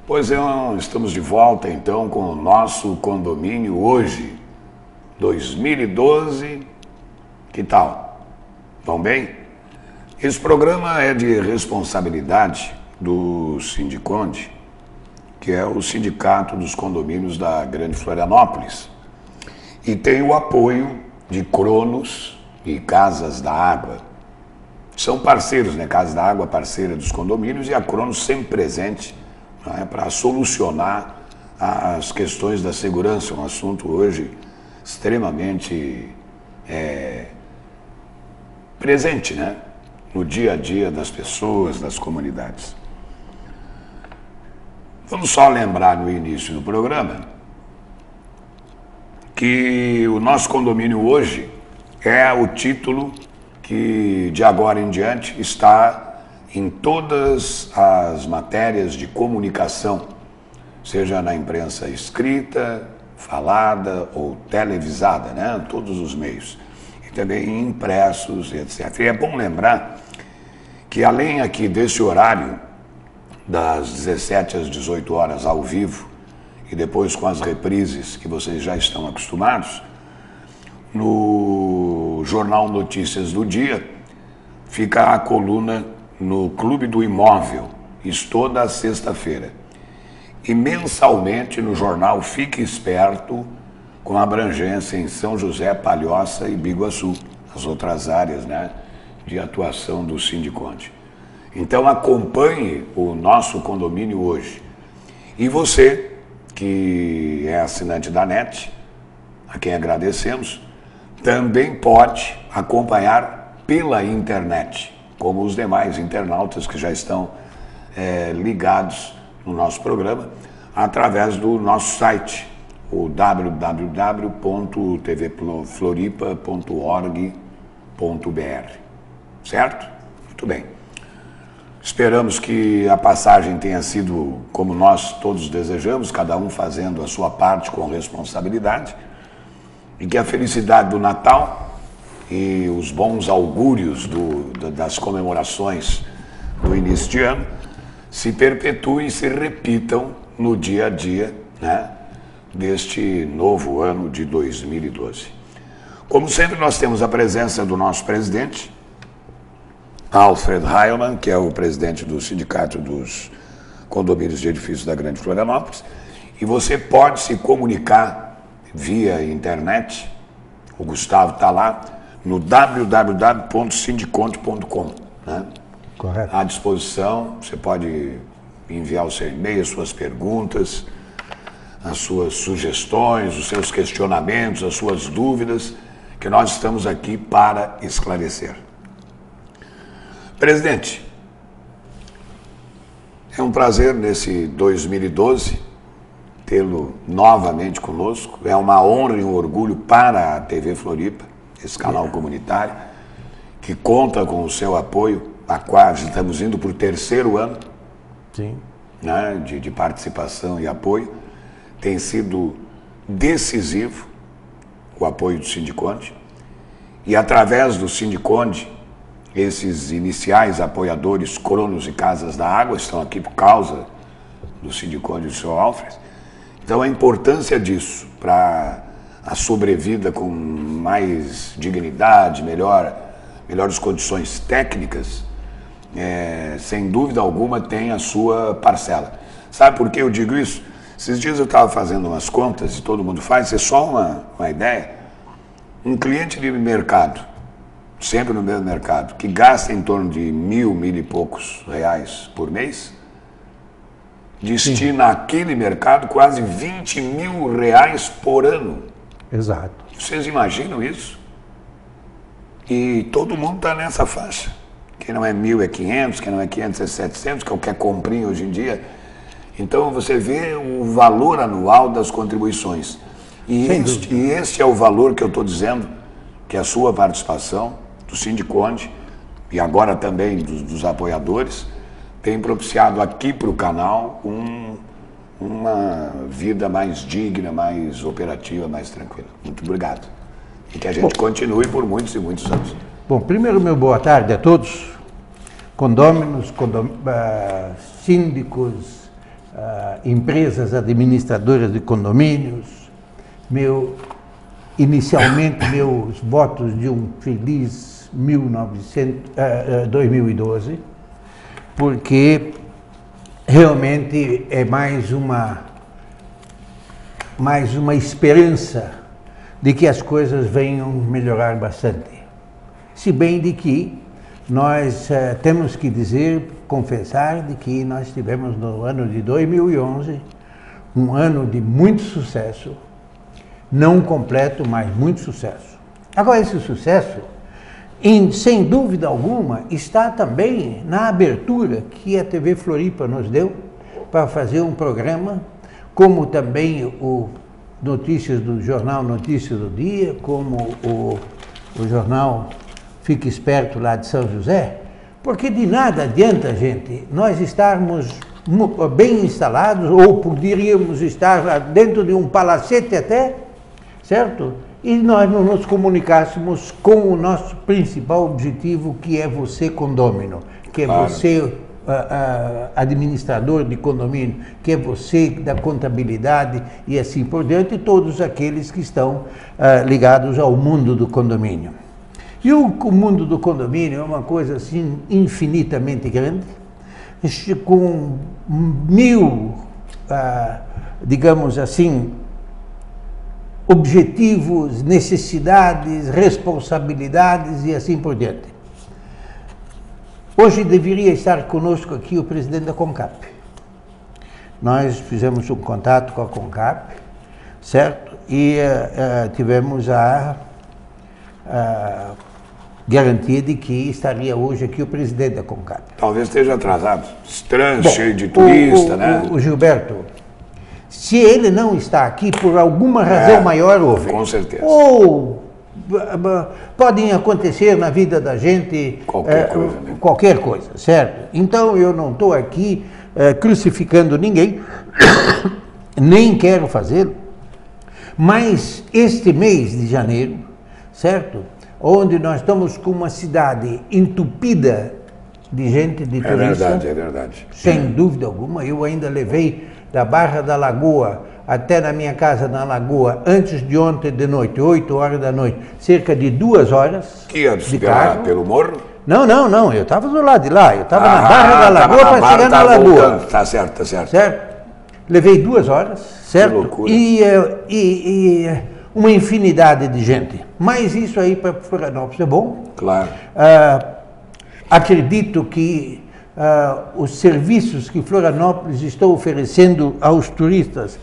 Pois é, estamos de volta então com o nosso condomínio hoje, 2012. Que tal? Vão bem? Esse programa é de responsabilidade do Sindiconde, que é o sindicato dos condomínios da Grande Florianópolis, e tem o apoio de Cronos e Casas da Água. São parceiros, né? Casas da Água, parceira dos condomínios, e a Cronos sempre presente, né, para solucionar as questões da segurança, um assunto hoje extremamente presente, né, no dia a dia das pessoas, das comunidades. Vamos só lembrar no início do programa que o nosso condomínio hoje é o título que de agora em diante está em todas as matérias de comunicação, seja na imprensa escrita, falada ou televisada, né? Todos os meios, e também impressos, etc. E é bom lembrar que além aqui desse horário, das 17 às 18 horas ao vivo, e depois com as reprises que vocês já estão acostumados, no Jornal Notícias do Dia fica a coluna no Clube do Imóvel, isso toda sexta-feira. E mensalmente no jornal Fique Esperto, com abrangência em São José, Palhoça e Biguaçu, as outras áreas, né, de atuação do Sindiconde. Então acompanhe o nosso condomínio hoje. E você, que é assinante da NET, a quem agradecemos, também pode acompanhar pela internet, como os demais internautas que já estão ligados no nosso programa, através do nosso site, o www.tvfloripa.org.br. Certo? Muito bem. Esperamos que a passagem tenha sido como nós todos desejamos, cada um fazendo a sua parte com responsabilidade, e que a felicidade do Natal e os bons augúrios das comemorações do início de ano se perpetuem e se repitam no dia a dia, né, deste novo ano de 2012. Como sempre, nós temos a presença do nosso presidente, Alfred Heilmann, que é o presidente do Sindicato dos Condomínios de Edifícios da Grande Florianópolis, e você pode se comunicar via internet, o Gustavo está lá, no www.sindiconde.com, né? Correto. À disposição, você pode enviar o seu e-mail, as suas perguntas, as suas sugestões, os seus questionamentos, as suas dúvidas, que nós estamos aqui para esclarecer. Presidente, é um prazer nesse 2012 tê-lo novamente conosco. É uma honra e um orgulho para a TV Floripa, esse canal comunitário, que conta com o seu apoio, a qual estamos indo para o terceiro ano. Sim. Né, de participação e apoio. Tem sido decisivo o apoio do Sindiconde, e através do Sindiconde, esses iniciais apoiadores, Cronos e Casas da Água, estão aqui por causa do Sindiconde e do seu Alfred. Então a importância disso para a sobrevida com mais dignidade, melhores condições técnicas, sem dúvida alguma tem a sua parcela. Sabe por que eu digo isso? Esses dias eu estava fazendo umas contas, e todo mundo faz, é só uma ideia. Um cliente de mercado, sempre no mesmo mercado, que gasta em torno de mil e poucos reais por mês, destina àquele mercado quase 20 mil reais por ano. Exato. Vocês imaginam isso? E todo mundo está nessa faixa. Quem não é 1.000 é 500, quem não é 500 é 700, qualquer comprinha hoje em dia. Então você vê o valor anual das contribuições. E este é o valor que eu estou dizendo, que a sua participação, do Sindiconde, e agora também dos apoiadores, tem propiciado aqui para o canal uma vida mais digna, mais operativa, mais tranquila. Muito obrigado. E que a gente continue por muitos e muitos anos. Bom, primeiro, meu boa tarde a todos, condôminos, síndicos, empresas administradoras de condomínios, inicialmente meus votos de um feliz 2012, porque realmente é mais uma esperança de que as coisas venham melhorar bastante. Se bem de que nós temos que confessar de que nós tivemos no ano de 2011 um ano de muito sucesso, não completo, mas muito sucesso. Agora, esse sucesso, sem dúvida alguma, está também na abertura que a TV Floripa nos deu para fazer um programa, como também o Notícias do Jornal Notícias do Dia, como o jornal Fique Esperto lá de São José, porque de nada adianta, gente, nós estarmos bem instalados, ou poderíamos estar lá dentro de um palacete até, certo? E nós não nos comunicássemos com o nosso principal objetivo, que é você condômino, que é você administrador de condomínio, que é você da contabilidade e assim por diante, e todos aqueles que estão ligados ao mundo do condomínio. E o mundo do condomínio é uma coisa assim infinitamente grande, com digamos assim, objetivos, necessidades, responsabilidades e assim por diante. Hoje deveria estar conosco aqui o presidente da CONCAP. Nós fizemos um contato com a CONCAP, certo? E tivemos a garantia de que estaria hoje aqui o presidente da CONCAP. Talvez esteja atrasado. Estranho, cheio de turista, né? O Gilberto, se ele não está aqui, por alguma razão maior houve. Com certeza. Ou podem acontecer na vida da gente qualquer coisa, certo? Então eu não estou aqui crucificando ninguém, nem quero fazê-lo, mas este mês de janeiro, certo? Onde nós estamos com uma cidade entupida de gente, de turista. É verdade. Sem dúvida alguma. Eu ainda levei da Barra da Lagoa até na minha casa na Lagoa, antes de ontem de noite, 8 horas da noite, cerca de 2 horas de carro. Pelo morro? Não, eu estava do lado de lá, eu estava na Barra da Lagoa para chegar na Lagoa. Tá certo. Certo? Levei 2 horas, certo? Que loucura. E uma infinidade de gente. Mas isso aí para Florianópolis é bom. Claro. Acredito que os serviços que Florianópolis está oferecendo aos turistas,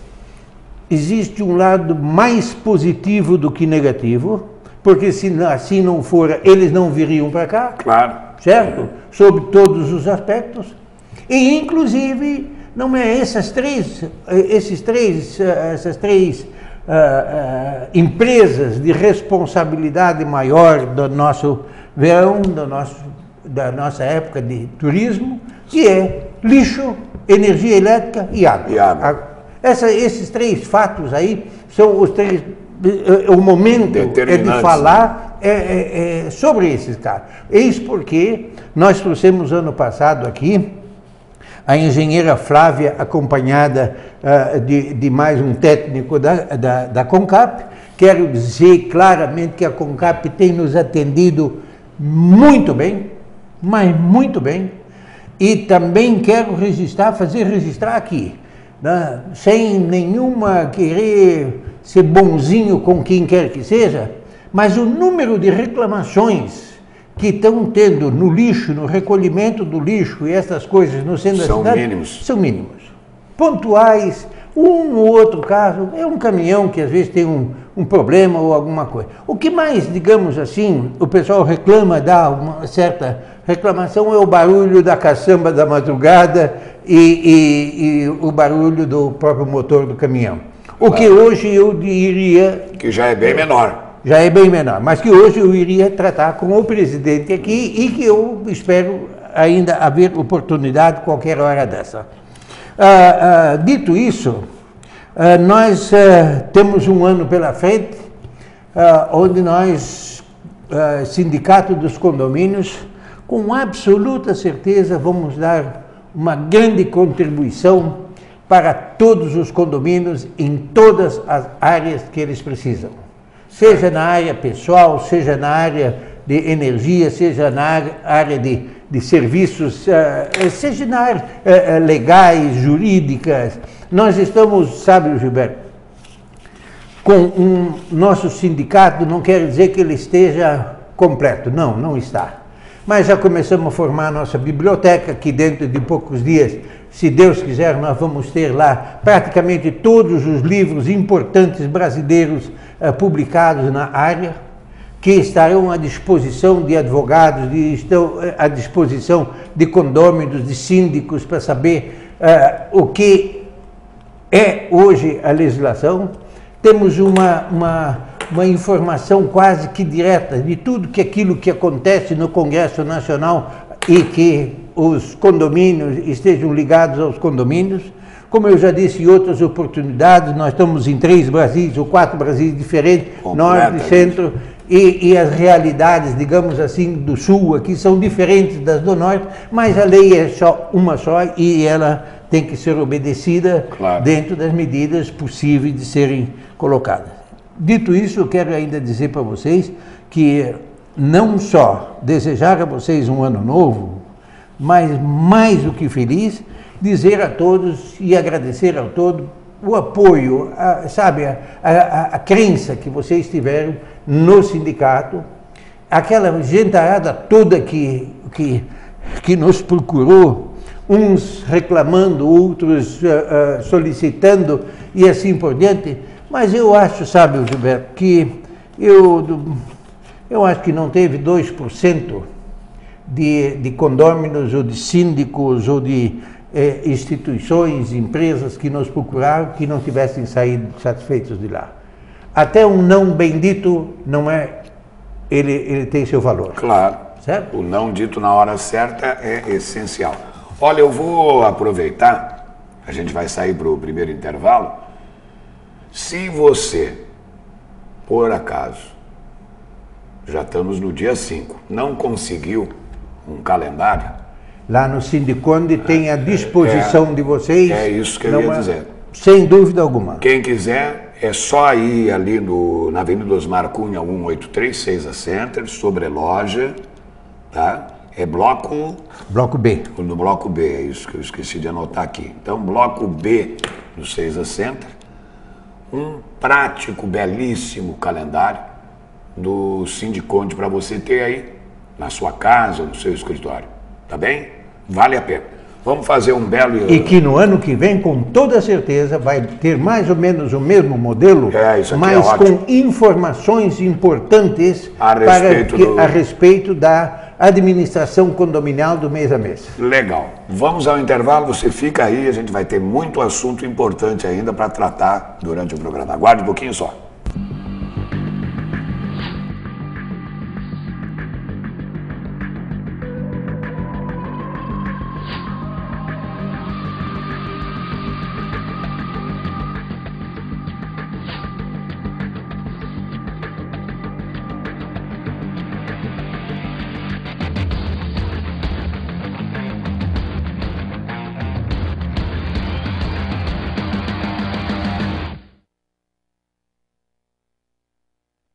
existe um lado mais positivo do que negativo, porque se assim não for, eles não viriam para cá. Claro. Certo? Sob todos os aspectos. E, inclusive, não é essas três empresas de responsabilidade maior do nosso verão, da nossa época de turismo, que é lixo, energia elétrica e água. Esses 3 fatos aí são os 3, o momento é de falar sobre esses casos. Eis porque nós trouxemos ano passado aqui a engenheira Flávia, acompanhada de mais um técnico da CONCAP. Quero dizer claramente que a CONCAP tem nos atendido muito bem, mas muito bem, e também quero fazer registrar aqui, né, sem nenhuma querer ser bonzinho com quem quer que seja, mas o número de reclamações que estão tendo no lixo, no recolhimento do lixo e essas coisas no centro da cidade são mínimos, pontuais. Um ou outro caso é um caminhão que às vezes tem um problema ou alguma coisa. O que mais, digamos assim, o pessoal reclama, dá uma certa reclamação, é o barulho da caçamba da madrugada e o barulho do próprio motor do caminhão. O que hoje eu diria... Que já é bem menor. Já é bem menor, mas que hoje eu iria tratar com o presidente aqui e que eu espero ainda haver oportunidade qualquer hora dessa. Dito isso, nós temos um ano pela frente, onde nós, Sindicato dos Condomínios, com absoluta certeza vamos dar uma grande contribuição para todos os condomínios em todas as áreas que eles precisam. Seja na área pessoal, seja na área de energia, seja na área de serviços, seja na área legais, jurídicas. Nós estamos, sabe, Gilberto, com nosso sindicato, não quer dizer que ele esteja completo, não está. Mas já começamos a formar a nossa biblioteca, que dentro de poucos dias, se Deus quiser, nós vamos ter lá praticamente todos os livros importantes brasileiros publicados na área, que estarão à disposição de advogados, estão à disposição de condôminos, de síndicos, para saber o que é hoje a legislação. Temos uma informação quase que direta de tudo aquilo que acontece no Congresso Nacional e que os condomínios estejam ligados aos condomínios. Como eu já disse em outras oportunidades, nós estamos em 3 Brasis ou 4 Brasis diferentes, norte, centro, e as realidades, digamos assim, do sul aqui são diferentes das do norte, mas a lei é uma só e ela tem que ser obedecida, claro, dentro das medidas possíveis de serem colocadas. Dito isso, eu quero ainda dizer para vocês que não só desejar a vocês um ano novo, mas mais do que feliz, dizer a todos e agradecer a todos o apoio, a crença que vocês tiveram no sindicato, aquela gentarada toda que nos procurou, uns reclamando, outros solicitando e assim por diante. Mas eu acho, sabe, Gilberto, que eu acho que não teve 2% de condôminos ou de síndicos ou de instituições, empresas que nos procuraram que não tivessem saído satisfeitos de lá. Até um não bendito não é, ele tem seu valor. Claro. Certo? O não dito na hora certa é essencial. Olha, eu vou aproveitar, a gente vai sair para o primeiro intervalo. Se você, por acaso, já estamos no dia 5, não conseguiu um calendário, lá no Sindiconde tem à disposição de vocês. É isso que eu ia dizer. Sem dúvida alguma. Quem quiser, é só ir ali na Avenida Osmar Cunha, 183, Seiza Center, sobre loja, tá? É bloco B. No bloco B, é isso que eu esqueci de anotar aqui. Então, bloco B do Seiza Center, um prático, belíssimo calendário do Sindiconde para você ter aí na sua casa, no seu escritório. Tá bem? Vale a pena. Vamos fazer um belo... E que no ano que vem, com toda certeza, vai ter mais ou menos o mesmo modelo, mas com informações importantes a respeito da administração condominial do mês a mês. Legal. Vamos ao intervalo, você fica aí, a gente vai ter muito assunto importante ainda para tratar durante o programa. Aguarde um pouquinho só.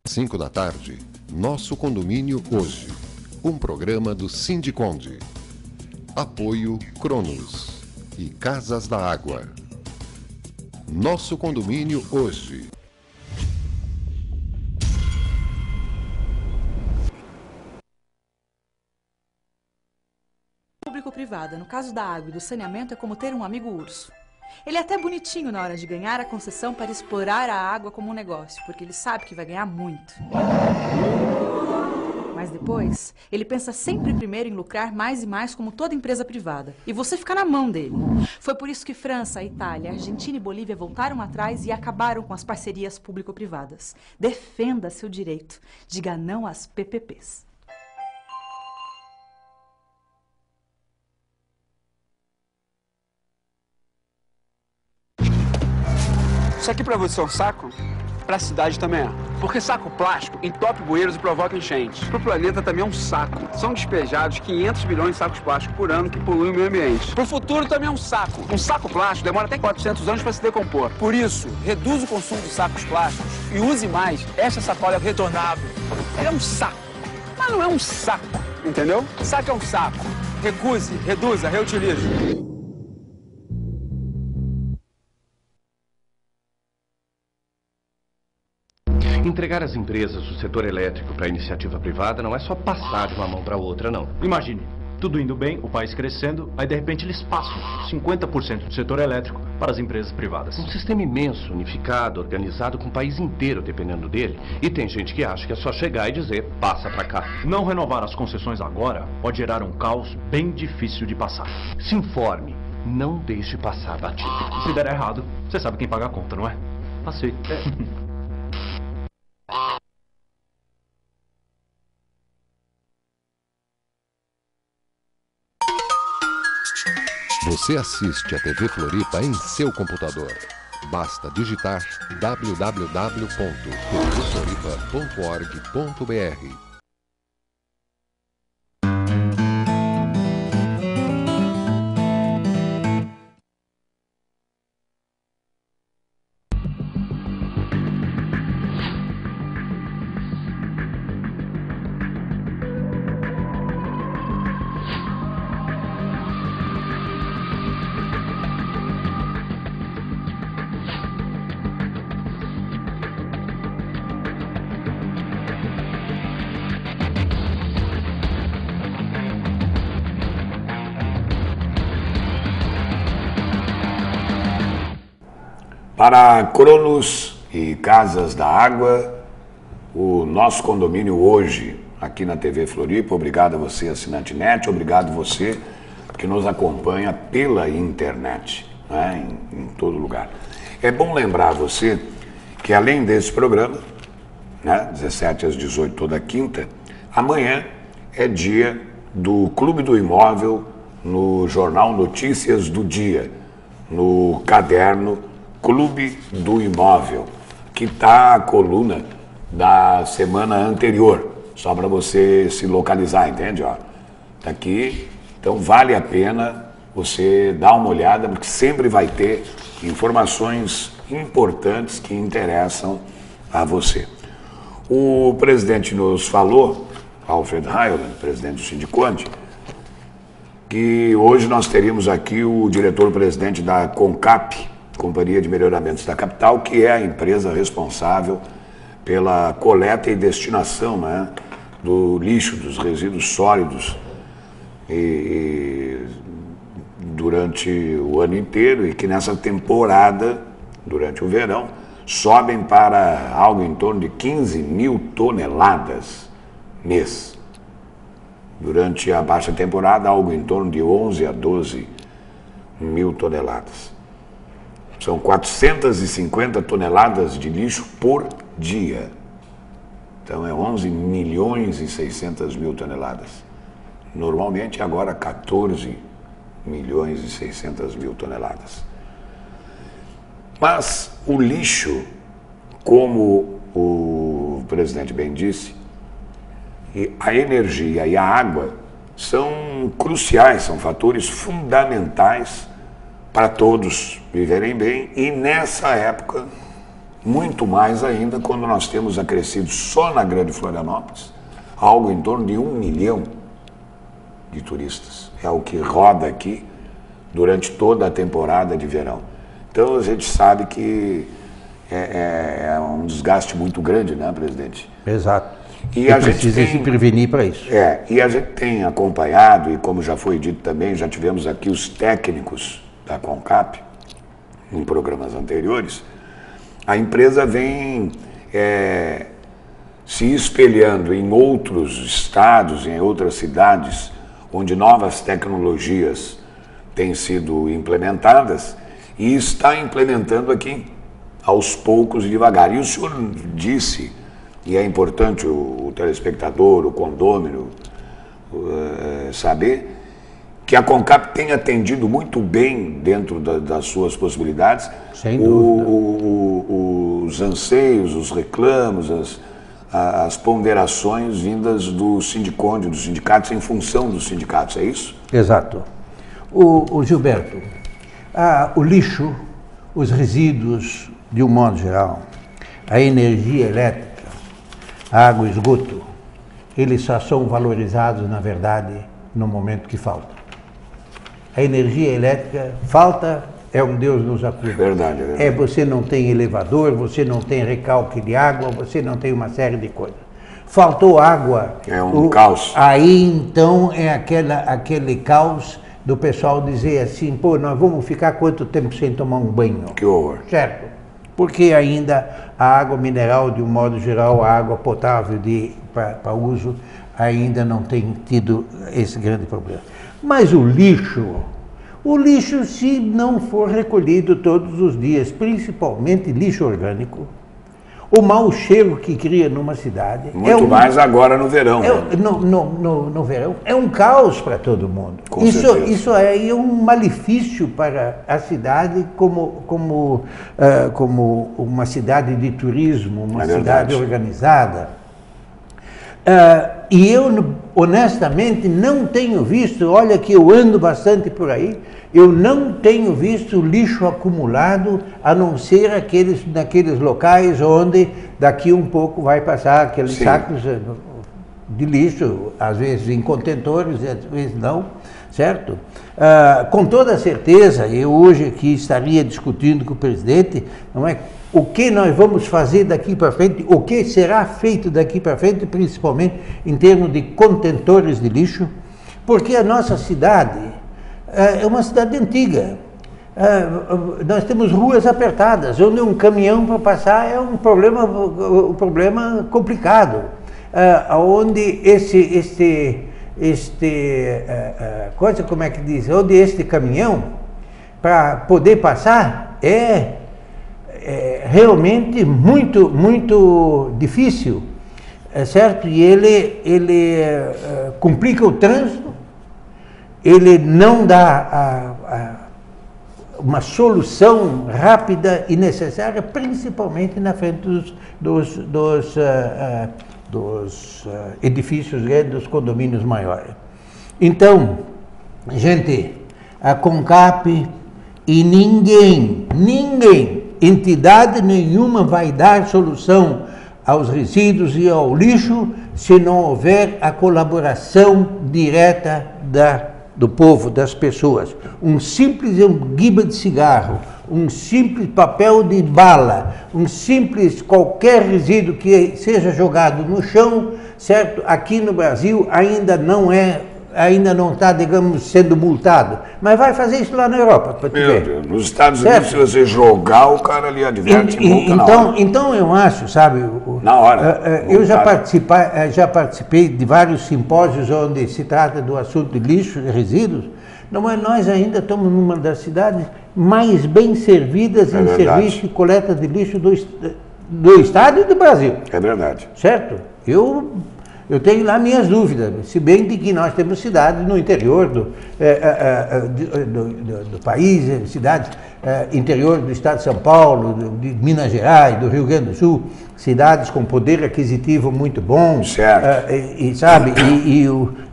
Às 5 da tarde, Nosso Condomínio Hoje, um programa do Sindiconde. Apoio Cronos e Casas da Água. Nosso Condomínio Hoje. Público-privada, no caso da água e do saneamento, é como ter um amigo urso. Ele é até bonitinho na hora de ganhar a concessão para explorar a água como um negócio, porque ele sabe que vai ganhar muito. Mas depois, ele pensa sempre primeiro em lucrar mais e mais como toda empresa privada. E você fica na mão dele. Foi por isso que França, Itália, Argentina e Bolívia voltaram atrás e acabaram com as parcerias público-privadas. Defenda seu direito. Diga não às PPPs. Isso aqui pra você é um saco? pra cidade também é. Porque saco plástico entope bueiros e provoca enchentes. Pro planeta também é um saco. São despejados 500 bilhões de sacos plásticos por ano que poluem o meio ambiente. Pro futuro também é um saco. Um saco plástico demora até 400 anos para se decompor. Por isso, reduza o consumo de sacos plásticos e use mais esta sacola retornável. Ele é um saco, mas não é um saco, entendeu? Saco é um saco. Recuse, reduza, reutilize. Entregar as empresas do setor elétrico para a iniciativa privada não é só passar de uma mão para outra, não. Imagine, tudo indo bem, o país crescendo, aí de repente eles passam 50% do setor elétrico para as empresas privadas. Um sistema imenso, unificado, organizado, com o país inteiro dependendo dele. E tem gente que acha que é só chegar e dizer, passa para cá. Não renovar as concessões agora pode gerar um caos bem difícil de passar. Se informe, não deixe passar batido. E se der errado, você sabe quem paga a conta, não é? Passei. Você assiste a TV Floripa em seu computador. Basta digitar www.tvfloripa.org.br. Para Cronos e Casas da Água, o nosso condomínio hoje, aqui na TV Floripa. Obrigado a você, assinante NET, obrigado a você que nos acompanha pela internet, né, em todo lugar. É bom lembrar a você que além desse programa, né, 17 às 18 toda quinta, amanhã é dia do Clube do Imóvel no Jornal Notícias do Dia, no caderno Clube do Imóvel, que está a coluna da semana anterior, só para você se localizar, entende? Ó, tá aqui, então vale a pena você dar uma olhada, porque sempre vai ter informações importantes que interessam a você. O presidente nos falou, Alfred Hyland, presidente do Sindiconde, que hoje nós teríamos aqui o diretor-presidente da CONCAP, Companhia de Melhoramentos da Capital, que é a empresa responsável pela coleta e destinação, né, do lixo, dos resíduos sólidos durante o ano inteiro, e que nessa temporada, durante o verão, sobem para algo em torno de 15 mil toneladas mês. Durante a baixa temporada, algo em torno de 11 a 12 mil toneladas. São 450 toneladas de lixo por dia. Então é 11 milhões e 600 mil toneladas. Normalmente agora 14 milhões e 600 mil toneladas. Mas o lixo, como o presidente bem disse, e a energia e a água são cruciais, são fatores fundamentais para todos viverem bem, e nessa época, muito mais ainda, quando nós temos acrescido só na Grande Florianópolis, algo em torno de 1 milhão de turistas. É o que roda aqui durante toda a temporada de verão. Então a gente sabe que é um desgaste muito grande, né, presidente? Exato. E a gente precisa se prevenir para isso. E a gente tem acompanhado, e como já foi dito também, já tivemos aqui os técnicos da CONCAP, em programas anteriores, a empresa vem se espelhando em outros estados, em outras cidades, onde novas tecnologias têm sido implementadas, e está implementando aqui, aos poucos e devagar. E o senhor disse, e é importante o telespectador, o condômino, saber, que a CONCAP tem atendido muito bem, dentro das suas possibilidades, sem dúvida, os anseios, os reclamos, as ponderações vindas do Sindiconde, dos sindicatos, em função dos sindicatos, é isso? Exato. O Gilberto, o lixo, os resíduos, de um modo geral, a energia elétrica, a água e esgoto, eles só são valorizados, na verdade, no momento que falta. A energia elétrica falta, é um Deus nos acuda. Verdade, é verdade. Você não tem elevador, você não tem recalque de água, você não tem uma série de coisas. Faltou água. É um caos. Aí, então, é aquele caos do pessoal dizer assim, pô, nós vamos ficar quanto tempo sem tomar um banho? Que horror. Certo. Porque ainda a água mineral, de um modo geral, a água potável para uso, ainda não tem tido esse grande problema. Mas o lixo, se não for recolhido todos os dias, principalmente lixo orgânico, o mau cheiro que cria numa cidade... Muito mais agora no verão. No verão, é um caos para todo mundo. Isso é um malefício para a cidade como uma cidade de turismo, uma cidade organizada. E eu, honestamente, não tenho visto, olha que eu ando bastante por aí, eu não tenho visto lixo acumulado, a não ser naqueles locais onde daqui um pouco vai passar aqueles sacos de lixo, às vezes em contentores, às vezes não, certo? Com toda certeza, eu hoje aqui estaria discutindo com o presidente, não é? O que nós vamos fazer daqui para frente, o que será feito daqui para frente, principalmente em termos de contentores de lixo, porque a nossa cidade é uma cidade antiga. Nós temos ruas apertadas, onde um caminhão para passar é um problema complicado, onde como é que diz, onde este caminhão, para poder passar, é realmente muito difícil, certo? E ele complica o trânsito, ele não dá uma solução rápida e necessária, principalmente na frente dos edifícios grandes, dos condomínios maiores. Então, gente, a CONCAP e ninguém, entidade nenhuma vai dar solução aos resíduos e ao lixo se não houver a colaboração direta do povo, das pessoas. Um simples guiba de cigarro, um simples papel de bala, qualquer resíduo que seja jogado no chão, certo? Aqui no Brasil ainda não está, digamos, sendo multado. Mas vai fazer isso lá na Europa, para tu ver. Deus, nos Estados Unidos, se você jogar, o cara ali adverte multa na hora. Então eu acho, sabe... Na hora. Eu já participei de vários simpósios onde se trata do assunto de lixo e resíduos. Nós ainda estamos numa das cidades mais bem servidas em serviço de coleta de lixo do Estado e do Brasil. É verdade. Certo? Eu tenho lá minhas dúvidas, se bem de que nós temos cidades no interior do país, cidades interior do estado de São Paulo, de Minas Gerais, do Rio Grande do Sul, cidades com poder aquisitivo muito bom, certo.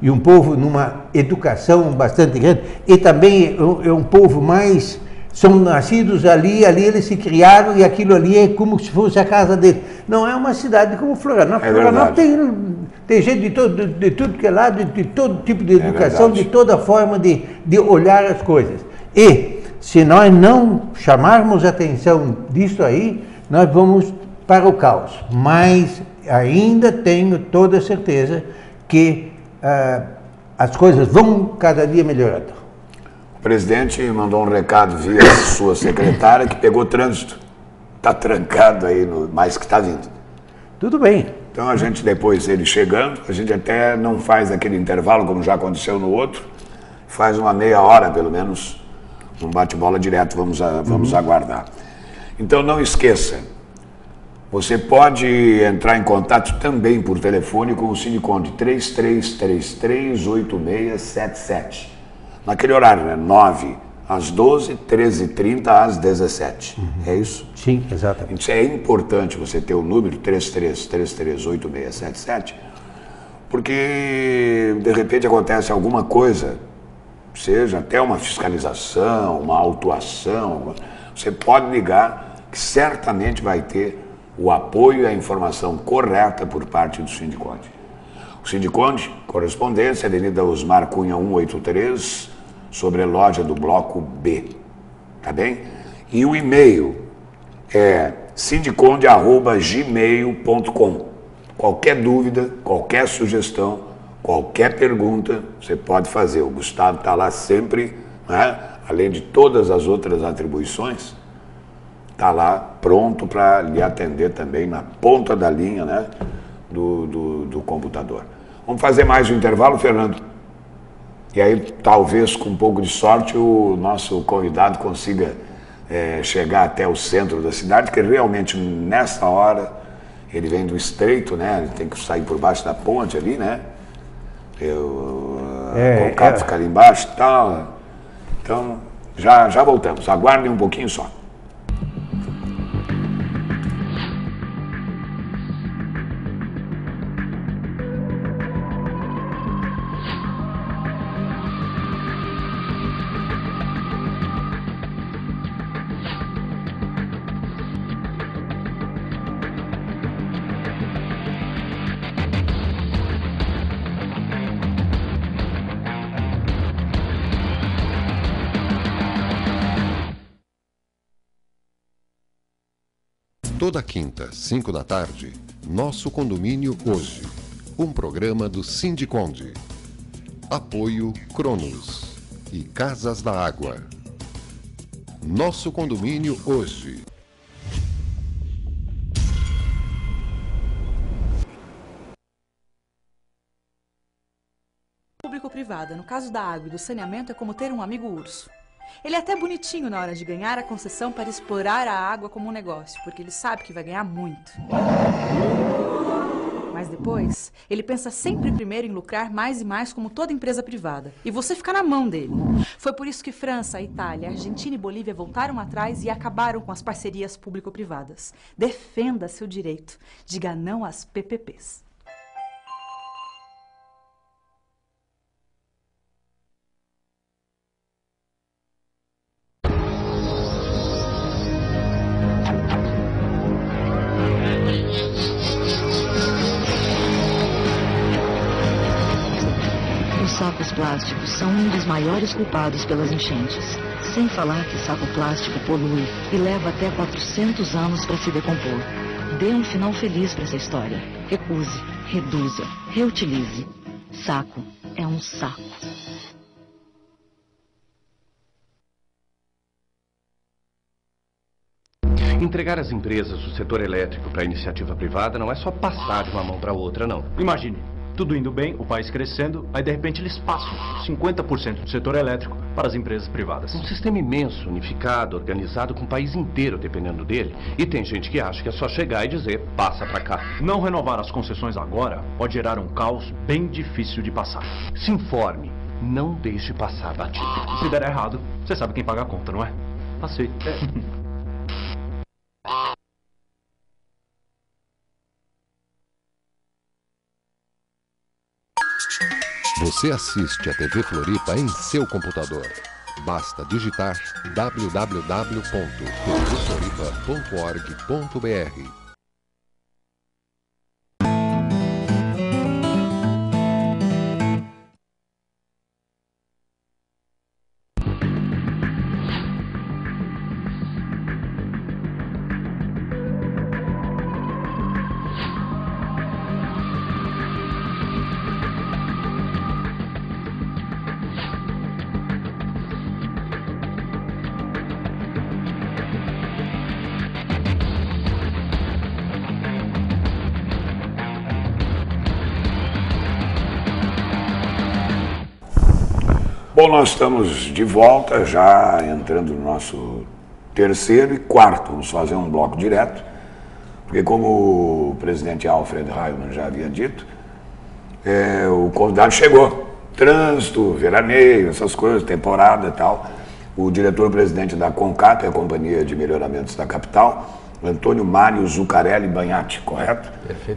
E um povo numa educação bastante grande, e também é um povo mais... São nascidos ali eles se criaram e aquilo ali é como se fosse a casa dele. Não é uma cidade como Florianópolis. Florianópolis tem gente de tudo que é lado, de todo tipo de educação, de toda forma de olhar as coisas. E se nós não chamarmos atenção disso aí, nós vamos para o caos. Mas ainda tenho toda certeza que as coisas vão cada dia melhorando. O presidente mandou um recado via sua secretária que pegou trânsito. Está trancado aí, mas que está vindo. Tudo bem. Então a gente, depois ele chegando, a gente até não faz aquele intervalo, como já aconteceu no outro, faz uma meia hora, pelo menos, um bate-bola direto, vamos aguardar. Então não esqueça, você pode entrar em contato também por telefone com o Sindiconde 3333-8677. Naquele horário, né? 9 às 12, 13h30 às 17h. É isso? Sim, exatamente. Isso é importante você ter o número 33338677, porque de repente acontece alguma coisa, seja até uma fiscalização, uma autuação, você pode ligar que certamente vai ter o apoio e a informação correta por parte do Sindiconde. O Sindiconde, correspondência, Avenida Osmar Cunha 183, sobre a loja do Bloco B, tá bem? E o e-mail é sindiconde@gmail.com. Qualquer dúvida, qualquer sugestão, qualquer pergunta, você pode fazer. O Gustavo está lá sempre, né? Além de todas as outras atribuições, está lá pronto para lhe atender também na ponta da linha, né? do computador. Vamos fazer mais um intervalo, Fernando? E aí, talvez, com um pouco de sorte, o nosso convidado consiga chegar até o centro da cidade, que realmente, nessa hora, ele vem do estreito, né? Ele tem que sair por baixo da ponte ali, né? O carro fica ali embaixo e tal. Então, já voltamos. Aguardem um pouquinho só. Toda quinta, 5 da tarde, Nosso Condomínio Hoje. Um programa do Sindiconde. Apoio Cronos e Casas da Água. Nosso Condomínio Hoje. Público-privada, no caso da água e do saneamento, é como ter um amigo urso. Ele é até bonitinho na hora de ganhar a concessão para explorar a água como um negócio, porque ele sabe que vai ganhar muito. Mas depois, ele pensa sempre primeiro em lucrar mais e mais como toda empresa privada. E você fica na mão dele. Foi por isso que França, Itália, Argentina e Bolívia voltaram atrás e acabaram com as parcerias público-privadas. Defenda seu direito. Diga não às PPPs. Os sacos plásticos são um dos maiores culpados pelas enchentes. Sem falar que saco plástico polui e leva até 400 anos para se decompor. Dê um final feliz para essa história. Recuse, reduza, reutilize. Saco é um saco. Entregar as empresas do setor elétrico para a iniciativa privada não é só passar de uma mão para outra, não. Imagine, tudo indo bem, o país crescendo, aí de repente eles passam 50% do setor elétrico para as empresas privadas. Um sistema imenso, unificado, organizado com o país inteiro dependendo dele. E tem gente que acha que é só chegar e dizer, passa para cá. Não renovar as concessões agora pode gerar um caos bem difícil de passar. Se informe, não deixe passar batido. E se der errado, você sabe quem paga a conta, não é? Aceite. Você assiste a TV Floripa em seu computador. Basta digitar www.tvfloripa.org.br. Bom, nós estamos de volta, já entrando no nosso terceiro e quarto. Vamos fazer um bloco direto, porque como o presidente Alfred Heimann já havia dito, o convidado chegou. Trânsito, veraneio, essas coisas, temporada e tal. o diretor-presidente da CONCAP, a Companhia de Melhoramentos da Capital, Antônio Mário Zuccarelli Banhatti, correto?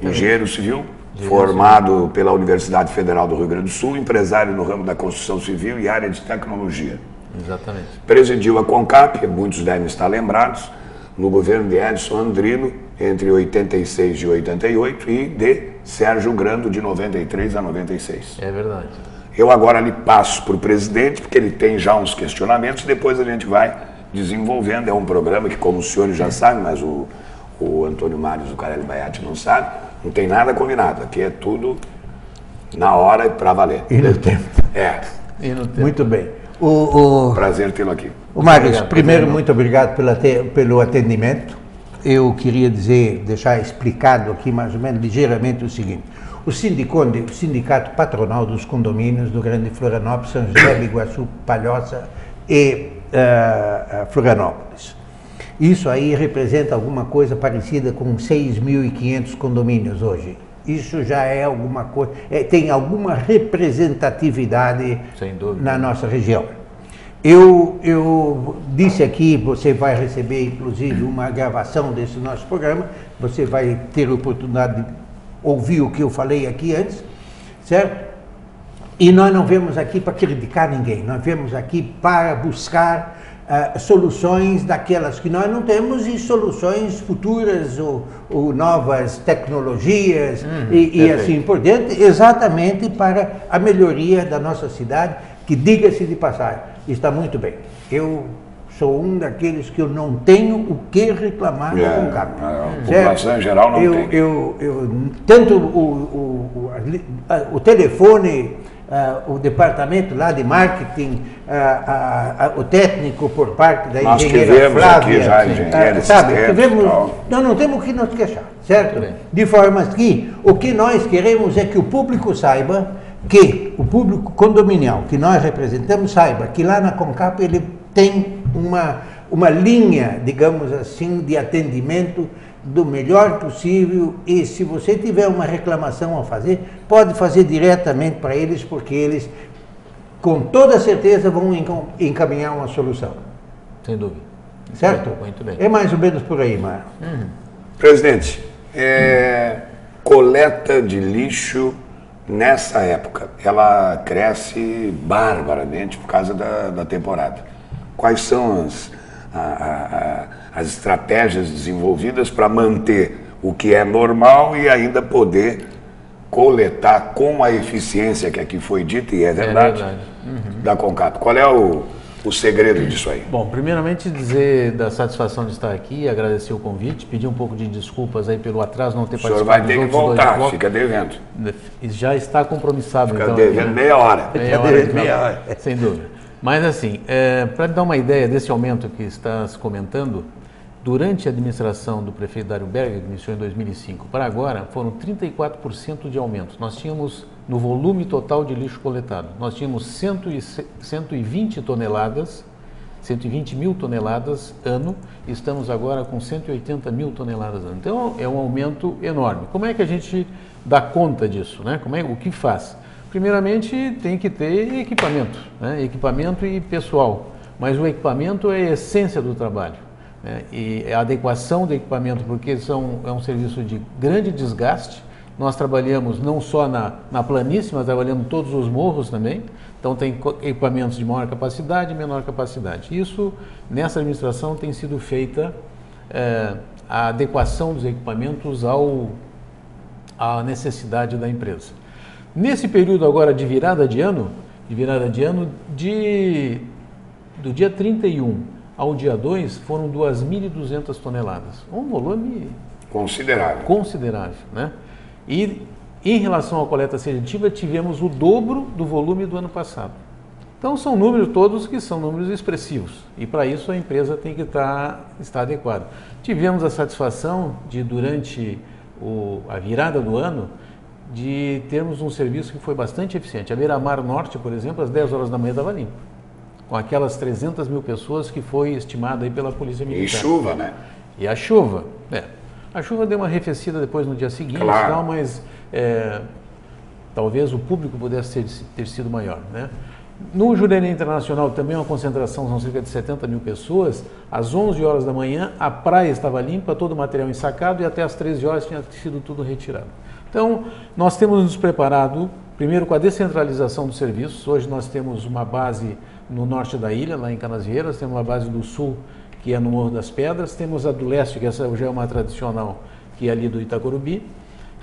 Engenheiro civil, formado pela Universidade Federal do Rio Grande do Sul, empresário no ramo da construção civil e área de tecnologia. Exatamente. Presidiu a CONCAP, muitos devem estar lembrados, no governo de Edson Andrino, entre 86 e 88, e de Sérgio Grando, de 93 a 96. É verdade. Eu agora lhe passo para o presidente, porque ele tem já uns questionamentos, depois a gente vai desenvolvendo. É um programa que, como os senhores já sabem, mas o Antônio Mário Zuccarelli Banhatti não sabe, não tem nada combinado. Aqui é tudo na hora e para valer. E no tempo. É. E no tempo. Muito bem. Prazer tê-lo aqui. O Mário, primeiro, muito obrigado pelo atendimento. Eu queria deixar explicado aqui mais ou menos ligeiramente o seguinte. O Sindiconde, o Sindicato Patronal dos Condomínios do Grande Florianópolis, São José, Biguaçu, Palhoça e Florianópolis. Isso aí representa alguma coisa parecida com 6.500 condomínios hoje. Isso já é alguma coisa, tem alguma representatividade na nossa região. Eu disse aqui, você vai receber inclusive uma gravação desse nosso programa, você vai ter a oportunidade de ouvir o que eu falei aqui antes, certo? E nós não viemos aqui para criticar ninguém, nós viemos aqui para buscar soluções daquelas que nós não temos e soluções futuras ou novas tecnologias e assim por diante, exatamente para a melhoria da nossa cidade, que, diga-se de passagem, está muito bem. Eu sou um daqueles que eu não tenho o que reclamar da CONCAP. A população em geral não tem. Tanto o telefone, o departamento lá de marketing, o técnico por parte da engenheira Flávia. Aqui já engenheiros, nós não temos o que nos queixar, certo? De forma que o que nós queremos é que o público saiba, que o público condominial que nós representamos saiba que lá na CONCAP ele tem uma linha, digamos assim, de atendimento do melhor possível, e se você tiver uma reclamação a fazer, pode fazer diretamente para eles, porque eles com toda certeza vão encaminhar uma solução. Sem dúvida. Certo? Muito bem. É mais ou menos por aí, Mário. Presidente, coleta de lixo nessa época, ela cresce barbaramente por causa da temporada. Quais são as estratégias desenvolvidas para manter o que é normal e ainda poder coletar com a eficiência que aqui foi dita, e é verdade. Da CONCAP? Qual é o segredo disso aí? Bom, primeiramente dizer da satisfação de estar aqui, agradecer o convite, pedir um pouco de desculpas aí pelo atraso, não ter participado. O senhor vai ter que voltar, fica devendo. Já está compromissado. Fica então, devendo aqui, né? meia hora. Sem dúvida. Mas assim, para dar uma ideia desse aumento que está se comentando, durante a administração do prefeito Dário Berger, que iniciou em 2005, para agora, foram 34% de aumento. Nós tínhamos, no volume total de lixo coletado, nós tínhamos 120 toneladas, 120 mil toneladas ano, e estamos agora com 180 mil toneladas ano. Então, é um aumento enorme. Como é que a gente dá conta disso, né? O que faz? Primeiramente, tem que ter equipamento, né? Equipamento e pessoal, mas o equipamento é a essência do trabalho. E a adequação do equipamento, porque é um serviço de grande desgaste. Nós trabalhamos não só na planície, mas trabalhamos todos os morros também. Então tem equipamentos de maior capacidade e menor capacidade. Isso, nessa administração, tem sido feita a adequação dos equipamentos à necessidade da empresa. Nesse período agora de virada de ano, do dia 31 ao dia 2, foram 2.200 toneladas. Um volume considerável, né? E em relação à coleta seletiva, tivemos o dobro do volume do ano passado. Então são números todos que são números expressivos. E para isso a empresa tem que estar adequada. Tivemos a satisfação de, durante a virada do ano, de termos um serviço que foi bastante eficiente. A Beira-Mar Norte, por exemplo, às 10 horas da manhã estava limpo, com aquelas 300 mil pessoas que foi estimada aí pela Polícia Militar. E chuva, né? E a chuva, a chuva deu uma arrefecida depois no dia seguinte, claro. Tal, mas talvez o público pudesse ter sido maior, né? No Jurerê Internacional também uma concentração, são cerca de 70 mil pessoas. Às 11 horas da manhã a praia estava limpa, todo o material ensacado e até às 13 horas tinha sido tudo retirado. Então, nós temos nos preparado, primeiro com a descentralização dos serviços. Hoje nós temos uma base no norte da ilha, lá em Canasvieiras, temos uma base do sul, que é no Morro das Pedras, temos a do leste, que essa já é uma tradicional, que é ali do Itacorubi,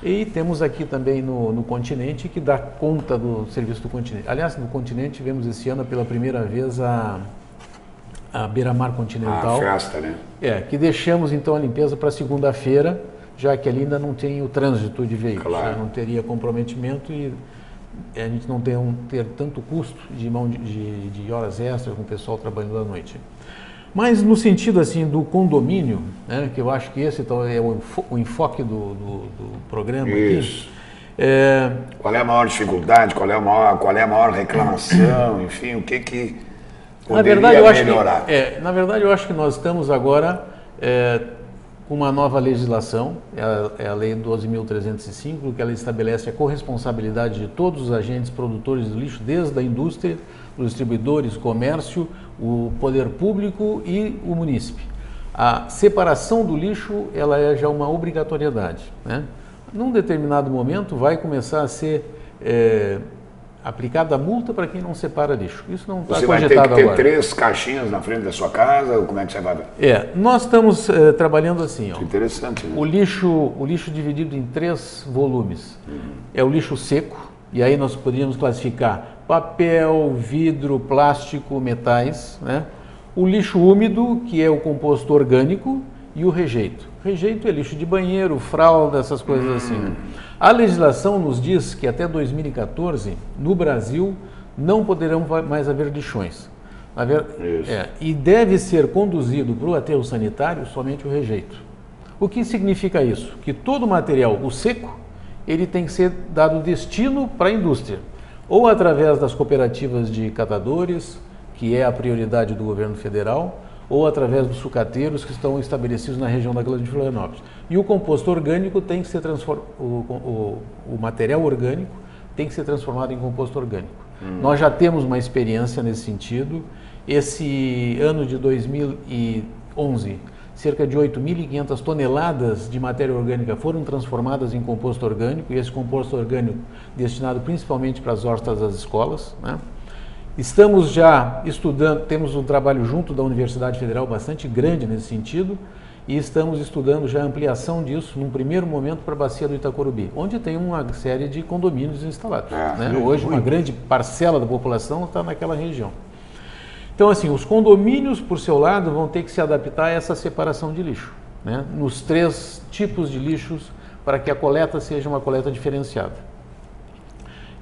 e temos aqui também no continente, que dá conta do serviço do continente. Aliás, no continente tivemos esse ano pela primeira vez a Beira-Mar Continental. A festa, né? Que deixamos então a limpeza para segunda-feira, já que ali ainda não tem o trânsito de veículos, claro. Não teria comprometimento e a gente não tem ter tanto custo de horas extras com o pessoal trabalhando à noite. Mas no sentido assim do condomínio, né, que eu acho que esse então, é o enfoque do programa. Isso. Aqui. Qual é a maior dificuldade, qual é a maior reclamação, enfim, o que poderia melhorar? Na verdade, eu acho que nós estamos agora com uma nova legislação, é a Lei 12.305, que ela estabelece a corresponsabilidade de todos os agentes produtores de lixo, desde a indústria, os distribuidores, comércio, o poder público e o munícipe. A separação do lixo, ela é já uma obrigatoriedade, né? Num determinado momento vai começar a ser aplicada a multa para quem não separa lixo. Isso não está cogitado agora. Você vai ter que ter 3 caixinhas na frente da sua casa, ou como é que você vai ver? Nós estamos trabalhando assim. Que interessante, né? O lixo dividido em 3 volumes. É o lixo seco, e aí nós poderíamos classificar papel, vidro, plástico, metais, né? O lixo úmido, que é o composto orgânico, e o rejeito. Rejeito é lixo de banheiro, fralda, essas coisas assim. A legislação nos diz que até 2014, no Brasil, não poderão mais haver lixões. E deve ser conduzido para o aterro sanitário somente o rejeito. O que significa isso? Que todo o material, o seco, ele tem que ser dado destino para a indústria. Ou através das cooperativas de catadores, que é a prioridade do governo federal, ou através dos sucateiros que estão estabelecidos na região da Grande Florianópolis. E o composto orgânico tem que ser o material orgânico tem que ser transformado em composto orgânico. Nós já temos uma experiência nesse sentido. Esse ano de 2011, cerca de 8.500 toneladas de matéria orgânica foram transformadas em composto orgânico, e esse composto orgânico destinado principalmente para as hortas das escolas, né? Estamos já estudando, temos um trabalho junto da Universidade Federal bastante grande nesse sentido, e estamos estudando já a ampliação disso, num primeiro momento, para a bacia do Itacorubi, onde tem uma série de condomínios instalados, né? Hoje, uma grande parcela da população está naquela região. Então, assim, os condomínios, por seu lado, vão ter que se adaptar a essa separação de lixo, né? Nos 3 tipos de lixos, para que a coleta seja uma coleta diferenciada.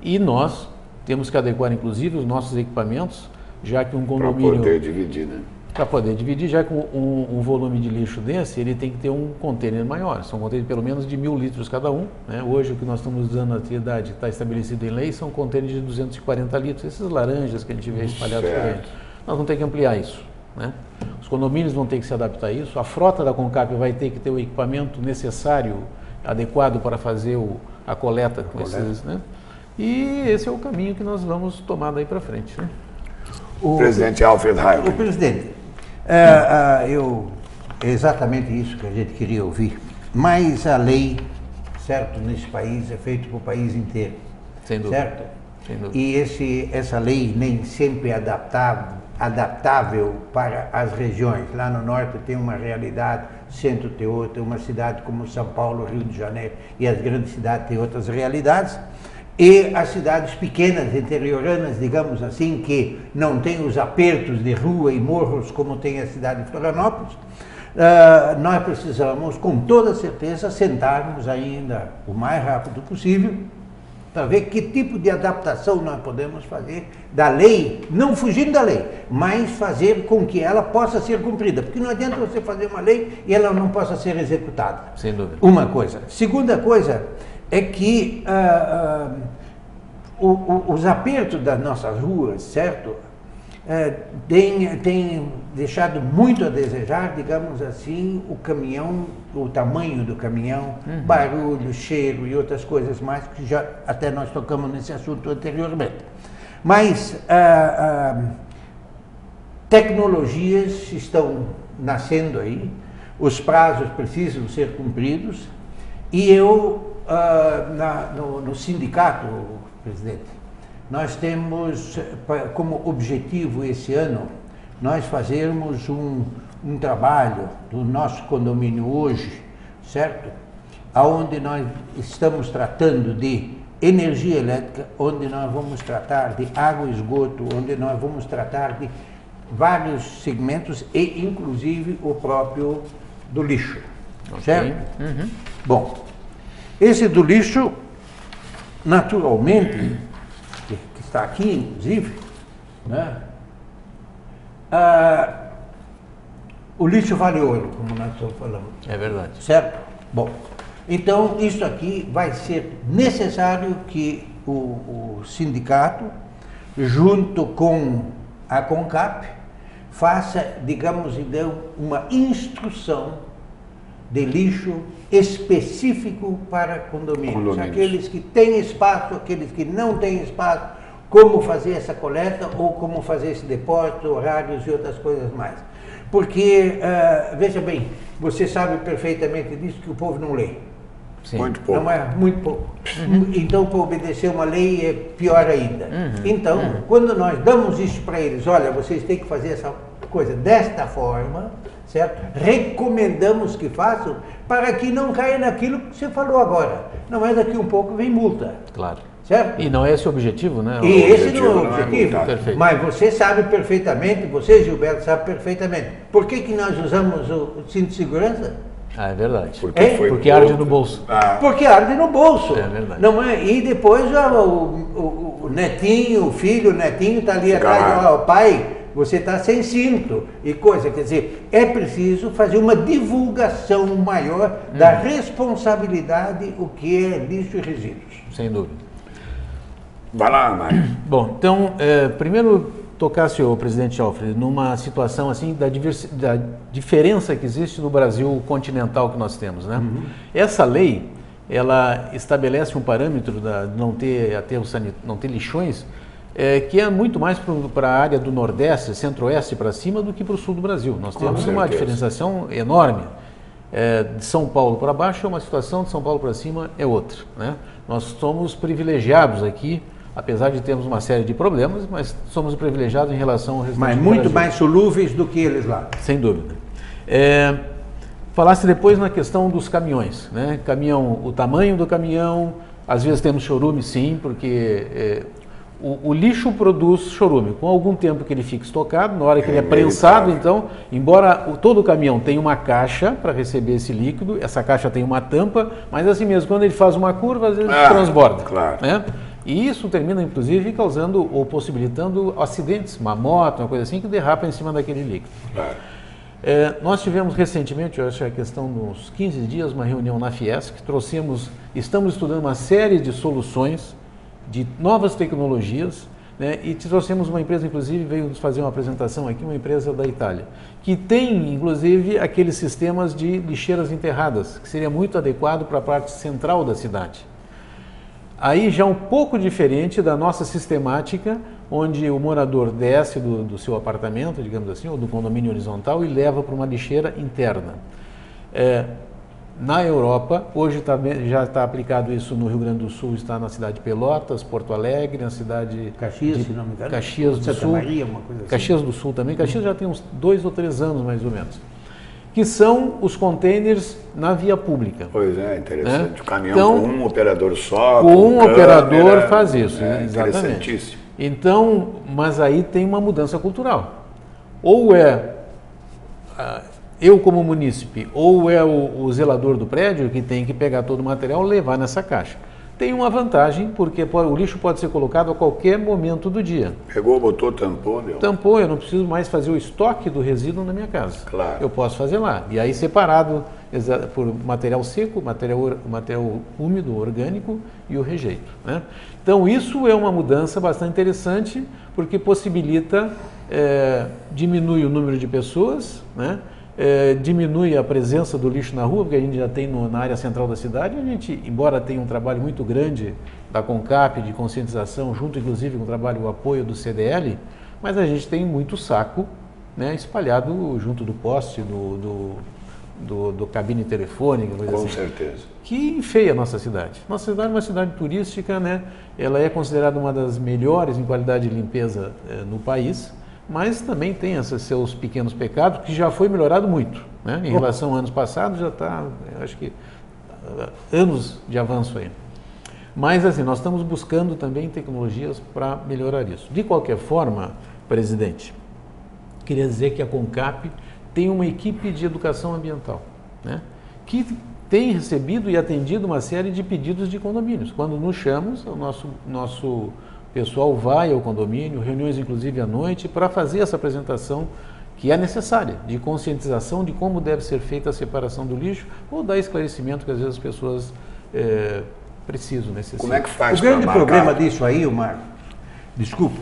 E nós temos que adequar, inclusive, os nossos equipamentos, já que um condomínio... Para poder dividir, né? Para poder dividir, já que um volume de lixo desse, ele tem que ter um container maior. São containers pelo menos de 1.000 litros cada um, né? Hoje, o que nós estamos usando na atividade, que está estabelecido em lei, são containers de 240 litros. Esses laranjas que a gente vê espalhados por aí. Nós vamos ter que ampliar isso, né? Os condomínios vão ter que se adaptar a isso. A frota da CONCAP vai ter que ter o equipamento necessário, adequado para fazer a coleta com esses, né? E esse é o caminho que nós vamos tomar daí para frente, né? O presidente Alfred Heilig. O presidente, é exatamente isso que a gente queria ouvir. Mas a lei, certo, nesse país é feita para o país inteiro. Sem dúvida. Certo? Sem dúvida. E essa lei nem sempre é adaptável para as regiões. Lá no norte tem uma realidade, centro tem outra, uma cidade como São Paulo, Rio de Janeiro e as grandes cidades têm outras realidades. E as cidades pequenas, interioranas, digamos assim, que não têm os apertos de rua e morros como tem a cidade de Florianópolis, nós precisamos, com toda certeza, sentarmos ainda o mais rápido possível para ver que tipo de adaptação nós podemos fazer da lei, não fugindo da lei, mas fazer com que ela possa ser cumprida, porque não adianta você fazer uma lei e ela não possa ser executada. Sem dúvida. Uma coisa. Segunda coisa é que os apertos das nossas ruas, certo, tem deixado muito a desejar, digamos assim, o caminhão, o tamanho do caminhão, barulho, cheiro e outras coisas mais, que já até nós tocamos nesse assunto anteriormente. Mas tecnologias estão nascendo aí, os prazos precisam ser cumpridos, e eu, no sindicato, presidente, nós temos como objetivo esse ano, nós fazermos um trabalho do nosso condomínio hoje, certo? Onde nós estamos tratando de energia elétrica, onde nós vamos tratar de água e esgoto, onde nós vamos tratar de vários segmentos e inclusive o próprio do lixo, certo? Uhum. Bom, esse do lixo, naturalmente, que está aqui inclusive, né? O lixo vale ouro, como nós estamos falando. É verdade. Certo? Bom, então isso aqui vai ser necessário que o sindicato, junto com a CONCAP, faça, digamos, então, uma instrução de lixo específico para condomínios. Aqueles que têm espaço, aqueles que não têm espaço, como fazer essa coleta ou como fazer esse depósito, horários e outras coisas mais. Porque, veja bem, você sabe perfeitamente disso que o povo não lê. Sim. Muito pouco. Não é? Muito pouco. Então, para obedecer uma lei é pior ainda. Então, quando nós damos isso para eles, olha, vocês têm que fazer essa coisa desta forma, certo? Recomendamos que façam para que não caia naquilo que você falou agora. Não é daqui um pouco vem multa. Claro. Certo? E não é esse o objetivo, né? E esse não é o objetivo. Perfeito. Mas você sabe perfeitamente, você, Gilberto, sabe perfeitamente. Por que nós usamos o cinto de segurança? Ah, é verdade. Porque arde no bolso. Porque arde no bolso. É verdade. Não é? E depois o netinho, o filho, o netinho está ali atrás, ó, pai, você está sem cinto e coisa. Quer dizer, é preciso fazer uma divulgação maior da responsabilidade, o que é lixo e resíduos. Sem dúvida. Vai lá, Mário. Bom, então, primeiro tocasse o presidente Alfred numa situação assim da diferença que existe no Brasil continental que nós temos, né? Essa lei, ela estabelece um parâmetro de não ter lixões, que é muito mais para a área do Nordeste, Centro-Oeste para cima do que para o Sul do Brasil. Nós temos uma diferenciação enorme. De São Paulo para baixo é uma situação, de São Paulo para cima é outra, né? Nós somos privilegiados aqui, apesar de termos uma série de problemas, mas somos privilegiados em relação ao restante do Brasil. Mas muito mais solúveis do que eles lá. Sem dúvida. Falasse depois na questão dos caminhões, né? Caminhão, o tamanho do caminhão, às vezes temos chorume, sim, porque o lixo produz chorume. Com algum tempo que ele fica estocado, na hora que ele é prensado, então, embora todo o caminhão tenha uma caixa para receber esse líquido, essa caixa tem uma tampa, mas assim mesmo, quando ele faz uma curva, às vezes transborda. Claro. Né? E isso termina, inclusive, causando ou possibilitando acidentes, uma moto, uma coisa assim, que derrapa em cima daquele líquido. Claro. Nós tivemos recentemente, eu acho que a questão dos 15 dias, uma reunião na Fiesc, estamos estudando uma série de soluções, de novas tecnologias, né, e trouxemos uma empresa, inclusive, veio nos fazer uma apresentação aqui, uma empresa da Itália, que tem, inclusive, aqueles sistemas de lixeiras enterradas, que seria muito adequado para a parte central da cidade. Aí já um pouco diferente da nossa sistemática, onde o morador desce do seu apartamento, digamos assim, ou do condomínio horizontal e leva para uma lixeira interna. Na Europa, hoje já está aplicado isso no Rio Grande do Sul, está na cidade de Pelotas, Porto Alegre, na cidade Caxias, se não me engano. Caxias do Santa Sul. Maria, uma coisa assim. Caxias do Sul também. Caxias já tem uns 2 ou 3 anos, mais ou menos. Que são os containers na via pública. Pois é, interessante. Né? O caminhão então, com um operador só, com um câmera, operador faz isso, exatamente. Interessantíssimo. Então, mas aí tem uma mudança cultural. Ou eu como munícipe, ou é o zelador do prédio que tem que pegar todo o material e levar nessa caixa. Tem uma vantagem, porque o lixo pode ser colocado a qualquer momento do dia. Pegou, botou, tampou, deu. Tampou, eu não preciso mais fazer o estoque do resíduo na minha casa. Claro. Eu posso fazer lá. E aí separado por material material úmido, orgânico e o rejeito. Né? Então isso é uma mudança bastante interessante, porque possibilita, diminui o número de pessoas, né? diminui a presença do lixo na rua, porque a gente já tem na área central da cidade, a gente, embora tenha um trabalho muito grande da CONCAP, de conscientização, junto inclusive com o trabalho, o apoio do CDL, mas a gente tem muito saco, né, espalhado junto do poste, do cabine telefônica, coisa Com assim, certeza. que enfeia a nossa cidade. Nossa cidade é uma cidade turística, né? Ela é considerada uma das melhores em qualidade de limpeza no país, mas também tem esses seus pequenos pecados, que já foi melhorado muito, né? Em relação a anos passados, já está, acho que, anos de avanço aí. Mas, assim, nós estamos buscando também tecnologias para melhorar isso. De qualquer forma, presidente, queria dizer que a CONCAP tem uma equipe de educação ambiental, né, que tem recebido e atendido uma série de pedidos de condomínios. Quando nos chamamos, o nosso pessoal vai ao condomínio, reuniões inclusive à noite, para fazer essa apresentação que é necessária, de conscientização de como deve ser feita a separação do lixo ou dar esclarecimento que às vezes as pessoas precisam, necessitam. Como é que faz? O grande problema disso aí, Omar, desculpe,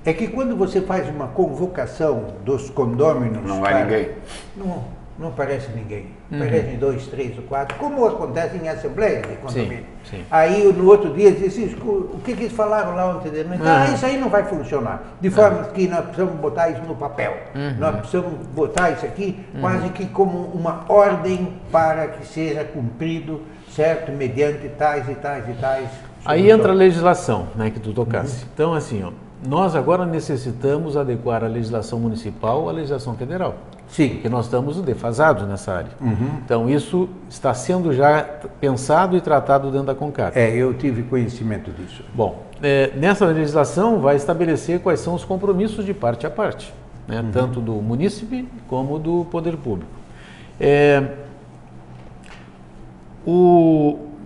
é que quando você faz uma convocação dos condôminos... Não vai ninguém. Não aparece ninguém. Aparecem 2, 3 ou 4, como acontece em assembleia de condomínio. Sim, sim. Aí no outro dia diz assim, o que eles falaram lá ontem de noite? Isso aí não vai funcionar. De forma que nós precisamos botar isso no papel. Nós precisamos botar isso aqui quase que como uma ordem para que seja cumprido, certo? Mediante tais e tais e tais. Aí entra a legislação, né, que tu tocasse. Então, assim, ó, nós agora necessitamos adequar a legislação municipal à legislação federal. Sim. Porque nós estamos defasados nessa área. Então, isso está sendo já pensado e tratado dentro da CONCAP. Eu tive conhecimento disso. Bom, nessa legislação vai estabelecer quais são os compromissos de parte a parte, né, tanto do munícipe como do poder público.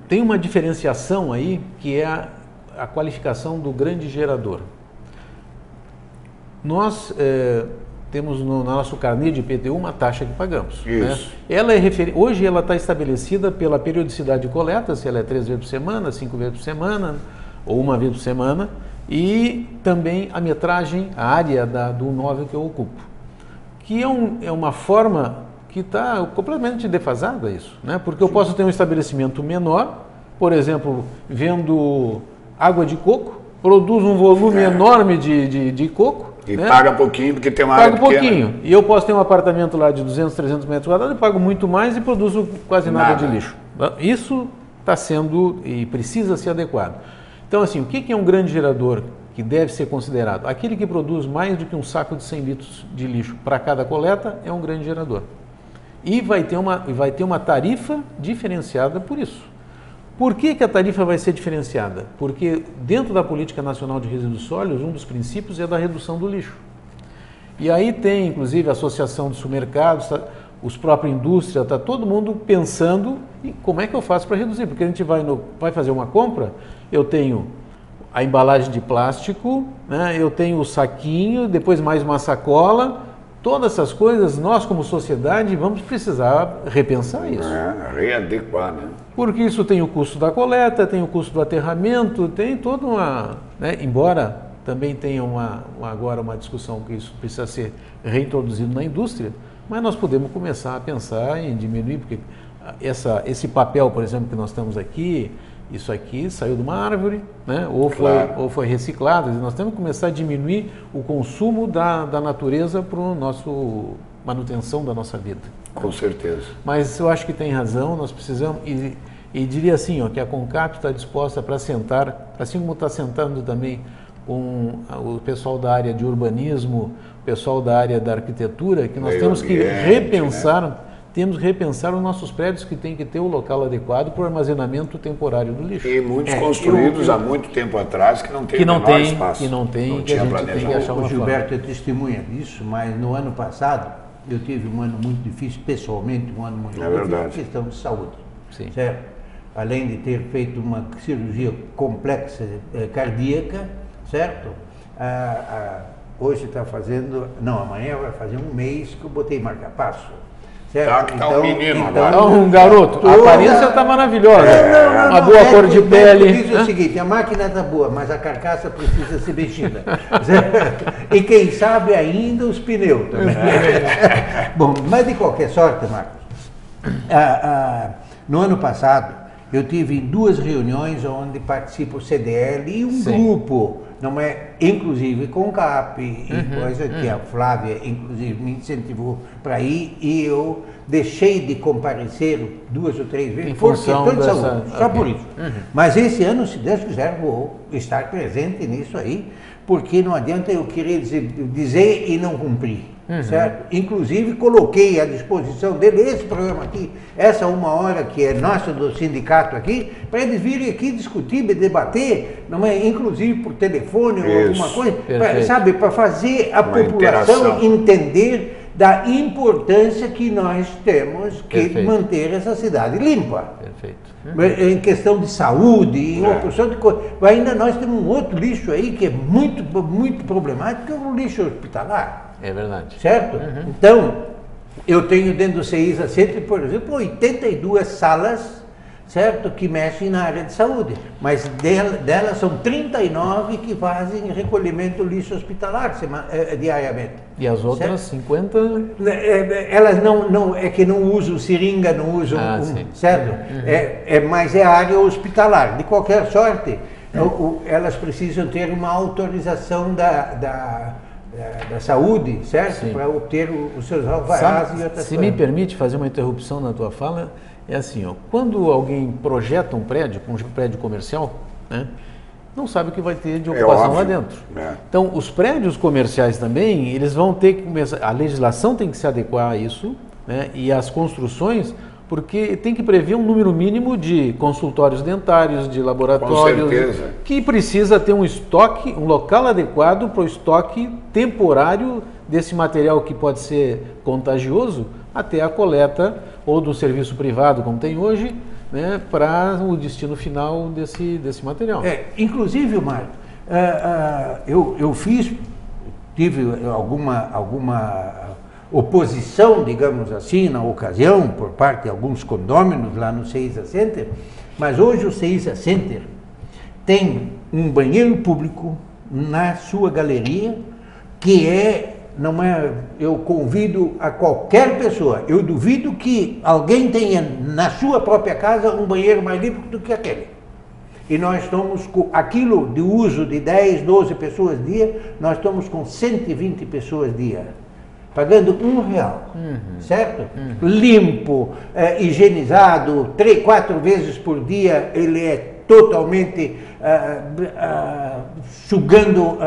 Tem uma diferenciação aí, que é a qualificação do grande gerador. Nós temos no nosso carnê de IPTU uma taxa que pagamos. Isso. Né? Hoje ela está estabelecida pela periodicidade de coleta, se ela é 3 vezes por semana, 5 vezes por semana, ou 1 vez por semana, e também a metragem, a área do imóvel que eu ocupo. Que é uma forma que está completamente defasada isso, né? Porque eu posso ter um estabelecimento menor, por exemplo, vendo água de coco, produz um volume enorme de coco, e né? paga pouquinho, porque tem uma área pequena. Paga pouquinho. E eu posso ter um apartamento lá de 200, 300 metros quadrados e pago muito mais e produzo quase nada de lixo. Isso está sendo e precisa ser adequado. Então, assim, o que é um grande gerador que deve ser considerado? Aquele que produz mais do que um saco de 100 litros de lixo para cada coleta é um grande gerador. E vai ter uma tarifa diferenciada por isso. Por que a tarifa vai ser diferenciada? Porque dentro da Política Nacional de Resíduos Sólidos, um dos princípios é da redução do lixo. E aí tem, inclusive, a Associação de Supermercados, os próprios indústrias, está todo mundo pensando em como é que eu faço para reduzir. Porque a gente vai fazer uma compra, eu tenho a embalagem de plástico, né, eu tenho o saquinho, depois mais uma sacola. Todas essas coisas, nós como sociedade vamos precisar repensar isso. Readequar, né? Porque isso tem o custo da coleta, tem o custo do aterramento, tem toda uma... Né? Embora também tenha agora uma discussão que isso precisa ser reintroduzido na indústria, mas nós podemos começar a pensar em diminuir, porque esse papel, por exemplo, que nós estamos aqui, isso aqui saiu de uma árvore, né? ou foi reciclado. Nós temos que começar a diminuir o consumo da natureza para a manutenção da nossa vida. Com certeza. Mas eu acho que tem razão, nós precisamos, e diria assim, ó, que a CONCAP está disposta para sentar, assim como está sentando também com o pessoal da área de urbanismo, o pessoal da área da arquitetura, que nós temos que repensar... Né? Temos que repensar os nossos prédios que tem que ter o local adequado para o armazenamento temporário do lixo. E muitos construídos há muito tempo atrás que não tem o menor espaço. Que não tem, que a gente tem que achar uma forma. O Gilberto é testemunha disso, mas no ano passado eu tive um ano muito difícil, pessoalmente, um ano muito difícil, por questão de saúde. Sim. Certo? Além de ter feito uma cirurgia complexa cardíaca, certo? Hoje está fazendo, não, amanhã vai fazer um mês que eu botei marca-passo. Certo? Tá um menino agora. Então, um garoto, a aparência está maravilhosa. Uma boa cor de O pele. diz o seguinte, a máquina está boa, mas a carcaça precisa ser mexida. E quem sabe ainda os pneus também. Bom, mas de qualquer sorte, Marcos, no ano passado eu tive 2 reuniões onde participa o CDL e um grupo, não é, inclusive com CAP e coisa que a Flávia inclusive me incentivou para ir, e eu deixei de comparecer 2 ou 3 vezes por questão de saúde, só por isso. Mas esse ano, se Deus quiser, vou estar presente nisso aí, porque não adianta eu querer dizer e não cumprir. Certo? Inclusive coloquei à disposição dele esse programa aqui, essa 1 hora que é nossa do sindicato aqui, para eles virem aqui discutir, debater, não é? Inclusive por telefone ou alguma coisa, sabe, para fazer a população entender da importância que nós temos que manter essa cidade limpa. Em questão de saúde, em uma porção de coisas. Ainda nós temos um outro lixo aí que é muito, muito problemático, que é o lixo hospitalar. É verdade. Certo? Então, eu tenho dentro do CEISA Center, por exemplo, 82 salas, certo, que mexem na área de saúde, mas delas são 39 que fazem recolhimento do lixo hospitalar diariamente. E as outras 50? Elas não é que não usam seringa, não usam, certo? Mas é a área hospitalar. De qualquer sorte, elas precisam ter uma autorização da saúde, certo? Para obter os seus alvarás e outras coisas. Se me permite fazer uma interrupção na tua fala, é assim, ó, quando alguém projeta um prédio comercial, né, não sabe o que vai ter de ocupação lá dentro. Então, os prédios comerciais também, eles vão ter que começar, a legislação tem que se adequar a isso, né, e as construções, porque tem que prever um número mínimo de consultórios dentários, de laboratórios, que precisa ter um estoque, um local adequado para o estoque temporário desse material que pode ser contagioso até a coleta ou do serviço privado, como tem hoje, né, para o destino final desse material. Inclusive, Marco, eu tive alguma oposição, digamos assim, na ocasião, por parte de alguns condôminos lá no CEISA Center, mas hoje o CEISA Center tem um banheiro público na sua galeria, que eu convido a qualquer pessoa, eu duvido que alguém tenha na sua própria casa um banheiro mais limpo do que aquele. E nós estamos com aquilo de uso de 10, 12 pessoas dia, nós estamos com 120 pessoas dia, pagando R$1, certo? Limpo, higienizado, 3, 4 vezes por dia, ele é totalmente sugando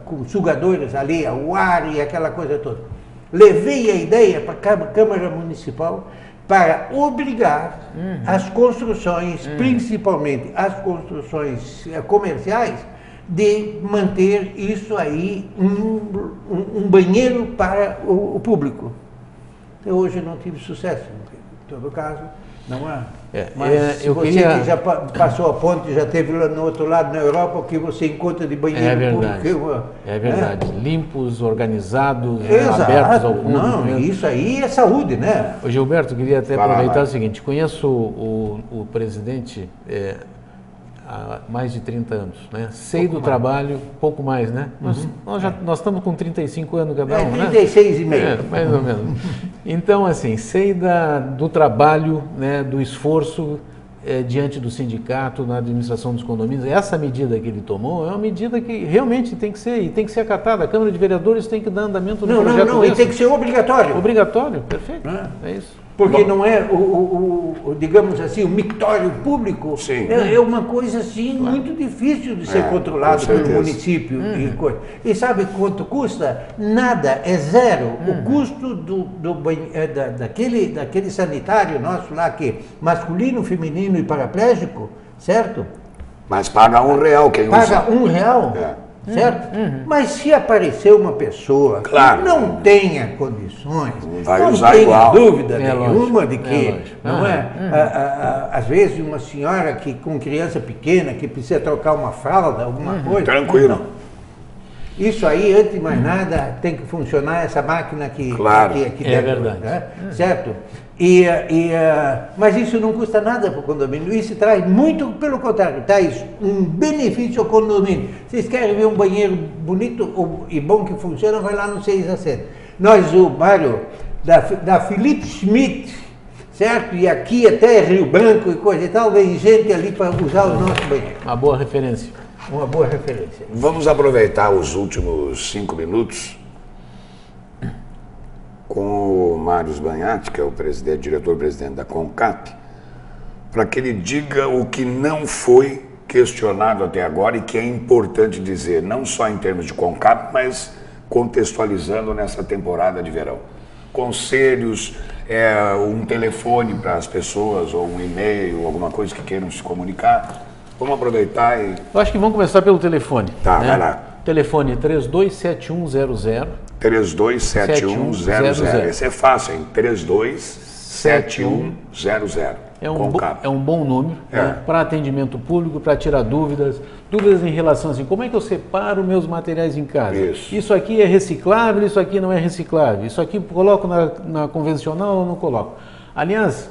com sugadores ali o ar e aquela coisa toda. Levei a ideia para a Câmara Municipal para obrigar as construções, principalmente as construções comerciais, de manter isso aí, um banheiro para o público. Até hoje não tive sucesso, em todo caso, não há. Mas se você que já passou a ponte, já esteve lá no outro lado, na Europa, o que você encontra de banheiro público... É verdade, limpos, organizados, abertos ao público. Não, isso aí é saúde, né? Ô Gilberto, queria até aproveitar o seguinte, conheço o presidente há mais de 30 anos, né? Sei do trabalho, pouco mais, né? Nós estamos com 35 anos cada um, 36 e meio. Mais ou menos. Então, assim, sei do trabalho, né, do esforço diante do sindicato, na administração dos condomínios. Essa medida que ele tomou é uma medida que realmente tem que ser acatada. A Câmara de Vereadores tem que dar andamento no projeto. Não, e tem que ser obrigatório. Obrigatório, perfeito. É isso. Porque não é digamos assim, o mictório público. É uma coisa assim muito difícil de ser controlado pelo município. E sabe quanto custa? Nada, é zero. O custo daquele sanitário nosso lá, que é masculino, feminino e paraplégico, certo? Mas paga R$1 quem usa. Paga R$1. Certo? Mas se aparecer uma pessoa que não tenha condições, não tenha dúvida nenhuma de que, às vezes uma senhora que com criança pequena que precisa trocar uma fralda, alguma coisa. Tranquilo. Isso aí, antes de mais nada, tem que funcionar essa máquina aqui, claro. aqui dentro. É verdade. Né? Certo? Mas isso não custa nada para o condomínio. Isso traz muito, pelo contrário, traz um benefício ao condomínio. Vocês querem ver um banheiro bonito e bom que funciona, vai lá no 6 a 7. Nós, o Mário, da Felipe Schmidt, certo? E aqui até Rio Branco e coisa e tal, vem gente ali para usar o nosso banheiro. Uma boa referência. Uma boa referência. Vamos aproveitar os últimos 5 minutos com o Mário Sbagnati, que é o diretor-presidente da CONCAP, para que ele diga o que não foi questionado até agora e que é importante dizer, não só em termos de CONCAP, mas contextualizando nessa temporada de verão. Conselhos, um telefone para as pessoas, ou um e-mail, alguma coisa que queiram se comunicar. Vamos aproveitar e... Eu acho que vamos começar pelo telefone. Tá, né? vai lá. Telefone 327100. 327100. Esse é fácil, hein? 327100. É um bom número, né? Para atendimento público, para tirar dúvidas em relação assim, como é que eu separo meus materiais em casa? Isso aqui é reciclável, isso aqui não é reciclável, isso aqui coloco na convencional ou não coloco? Aliás,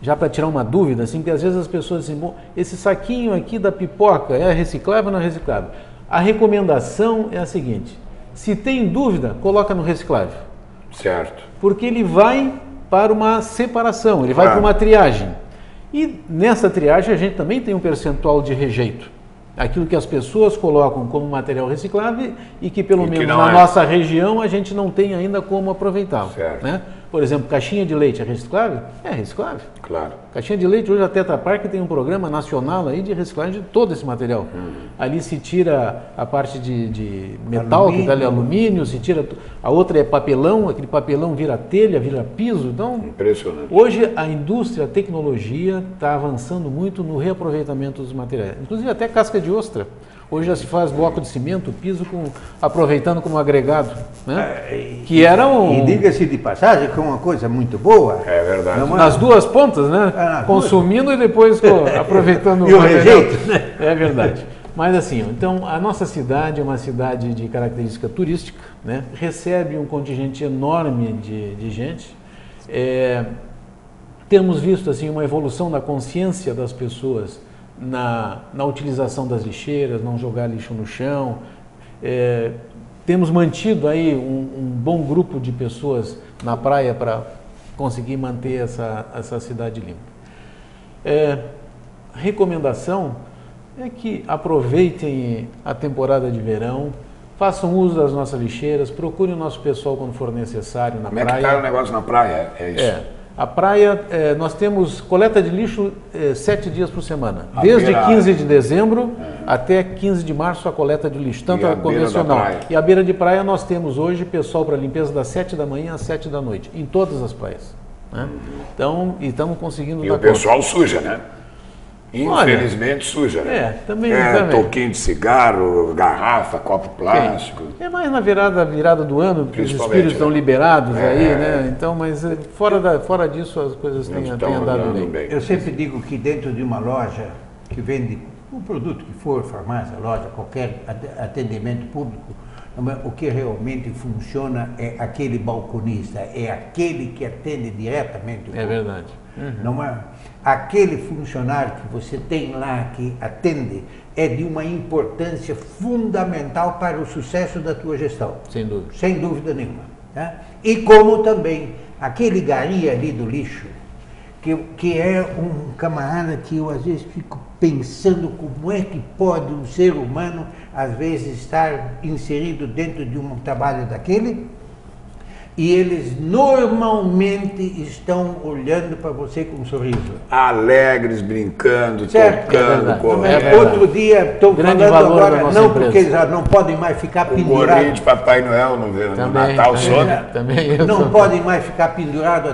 já para tirar uma dúvida, assim, porque às vezes as pessoas dizem, bom, esse saquinho aqui da pipoca é reciclável ou não é reciclável? A recomendação é a seguinte, se tem dúvida, coloca no reciclável. Certo. Porque ele vai para uma separação, ele vai para uma triagem. E nessa triagem a gente também tem um percentual de rejeito. Aquilo que as pessoas colocam como material reciclável e que pelo menos na nossa região a gente não tem ainda como aproveitá-lo. Né? Por exemplo, caixinha de leite é reciclável? É reciclável. Claro. Caixinha de leite, hoje a Tetra Pak tem um programa nacional aí de reciclagem de todo esse material. Ali se tira a parte de metal, alumínio, que dá ali alumínio, se tira... A outra é papelão, aquele papelão vira telha, vira piso. Então, impressionante. Hoje a indústria, a tecnologia está avançando muito no reaproveitamento dos materiais. Inclusive até casca de ostra. Hoje já se faz bloco de cimento, piso, aproveitando como agregado. Né? Que era E diga-se de passagem que é uma coisa muito boa. É verdade. Nas duas pontas, né? Consumindo e depois aproveitando e o rejeito. É verdade. Mas assim, então a nossa cidade é uma cidade de característica turística, né? Recebe um contingente enorme de gente. Temos visto assim uma evolução da consciência das pessoas na utilização das lixeiras, não jogar lixo no chão. Temos mantido aí um bom grupo de pessoas na praia para conseguir manter essa cidade limpa. Recomendação é que aproveitem a temporada de verão, façam uso das nossas lixeiras, procurem o nosso pessoal quando for necessário na praia. Como é que está o negócio na praia? É isso? A praia, nós temos coleta de lixo 7 dias por semana. Desde 15 de dezembro até 15 de março a coleta de lixo, tanto a convencional. E a beira de praia nós temos hoje pessoal para limpeza das 7 da manhã às 7 da noite, em todas as praias. Né? Então, e estamos conseguindo... E o pessoal suja, né? Infelizmente suja, né? Também. Toquinho de cigarro, garrafa, copo plástico. É mais na virada do ano, porque os espíritos estão liberados aí, né? Então, mas fora disso as coisas têm andado bem. Eu sempre digo que dentro de uma loja que vende um produto que for, farmácia, loja, qualquer atendimento público, o que realmente funciona é aquele balconista, é aquele que atende diretamente o público. É verdade. Não é? Aquele funcionário que você tem lá que atende é de uma importância fundamental para o sucesso da tua gestão. Sem dúvida. Sem dúvida nenhuma. Tá? E como também aquele gari ali do lixo, que é um camarada que eu às vezes fico pensando como é que pode um ser humano às vezes estar inserido dentro de um trabalho daquele, e eles normalmente estão olhando para você com um sorriso. Alegres, brincando, certo? Tocando, correndo. Outro dia, estou falando agora, não, porque eles já não podem mais ficar pendurados. O gorrinho de Papai Noel no Natal some. Não podem mais ficar pendurados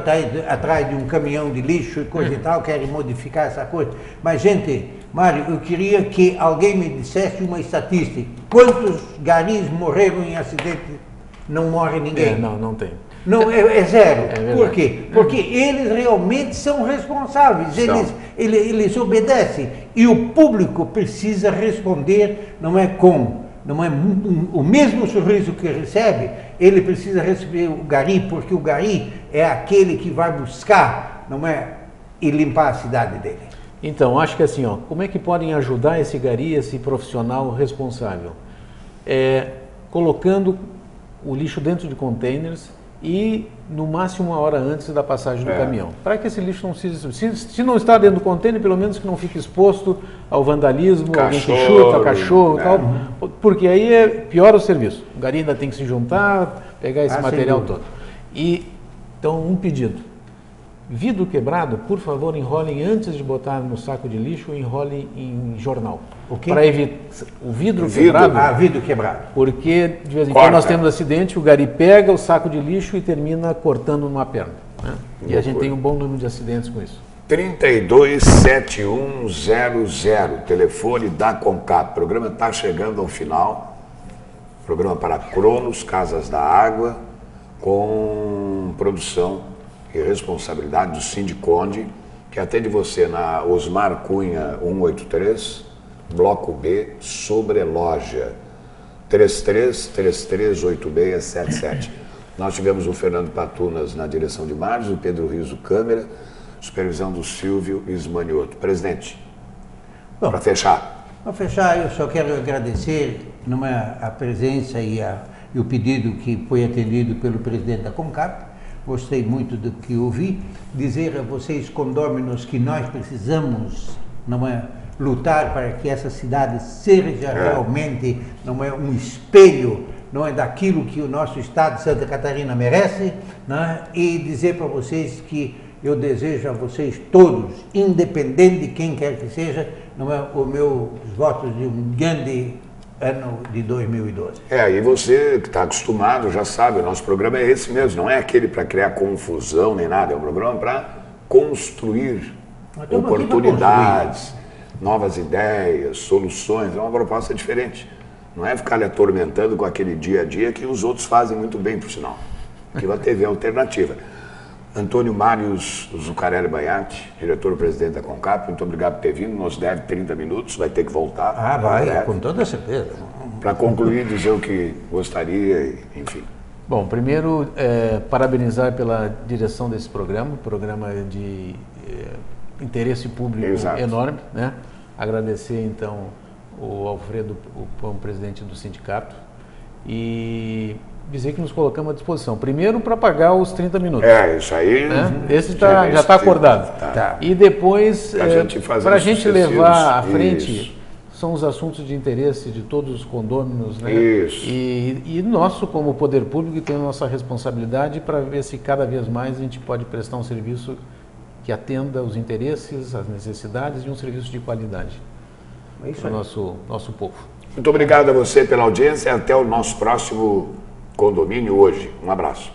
atrás de um caminhão de lixo e coisa e tal, querem modificar essa coisa. Mas, gente, Mário, eu queria que alguém me dissesse uma estatística. Quantos garis morreram em acidente? Não morre ninguém. Não tem. Não, é zero. Por quê? Porque eles realmente são responsáveis, eles obedecem. E o público precisa responder, não é com não é o mesmo sorriso que recebe, ele precisa receber o gari, porque o gari é aquele que vai buscar, não é, e limpar a cidade dele. Então, acho que assim, ó, como é que podem ajudar esse gari, esse profissional responsável? Colocando o lixo dentro de containers e no máximo 1 hora antes da passagem do caminhão. Para que esse lixo não se não está dentro do container, pelo menos que não fique exposto ao vandalismo, alguém que chuta, ao cachorro e tal, porque aí piora o serviço. O gari ainda tem que se juntar, pegar esse material todo. E, então, um pedido. Vidro quebrado, por favor, enrolem antes de botar no saco de lixo, enrolem em jornal. O quê? Para evitar o vidro quebrado. Ah, vidro quebrado. Porque de vez em quando nós temos acidente, o gari pega o saco de lixo e termina cortando numa perna. Né? E a gente tem um bom número de acidentes com isso. 327100, telefone da Concap. O programa está chegando ao final. Programa para Cronos, Casas da Água, com produção e responsabilidade do Sindiconde, que atende você na Osmar Cunha 183, Bloco B, Sobreloja, 33338677. Nós tivemos o Fernando Patunas na direção de imagens, o Pedro Riso câmera, supervisão do Silvio Ismanioto. Presidente, para fechar. Para fechar, eu só quero agradecer a presença e o pedido que foi atendido pelo presidente da Concap. Gostei muito do que ouvi. Dizer a vocês, condôminos, que nós precisamos lutar para que essa cidade seja realmente um espelho daquilo que o nosso estado de Santa Catarina merece, e dizer para vocês que eu desejo a vocês todos, independente de quem quer que seja, os meus votos de um grande ano de 2012. E você que está acostumado já sabe, o nosso programa é esse mesmo, não é aquele para criar confusão nem nada, é um programa para construir oportunidades, novas ideias, soluções, é uma proposta diferente. Não é ficar lhe atormentando com aquele dia a dia que os outros fazem muito bem, por sinal. Aquilo é a TV alternativa. Antônio Mários Zucarelli Baiati, diretor-presidente da Concap, muito obrigado por ter vindo, nos deve 30 minutos, vai ter que voltar. Vai, com toda certeza. Para concluir, dizer o que gostaria, enfim. Bom, primeiro, parabenizar pela direção desse programa de interesse público enorme, né? Agradecer, então, o Alfredo, o presidente do sindicato, e dizer que nos colocamos à disposição. Primeiro, para pagar os 30 minutos. Isso aí. Né? Esse já está acordado. E depois, para a gente levar à frente, são os assuntos de interesse de todos os condôminos, né? E nosso, como poder público, tem a nossa responsabilidade para ver se cada vez mais a gente pode prestar um serviço que atenda os interesses, as necessidades e um serviço de qualidade para o nosso povo. Muito obrigado a você pela audiência e até o nosso próximo Condomínio Hoje. Um abraço.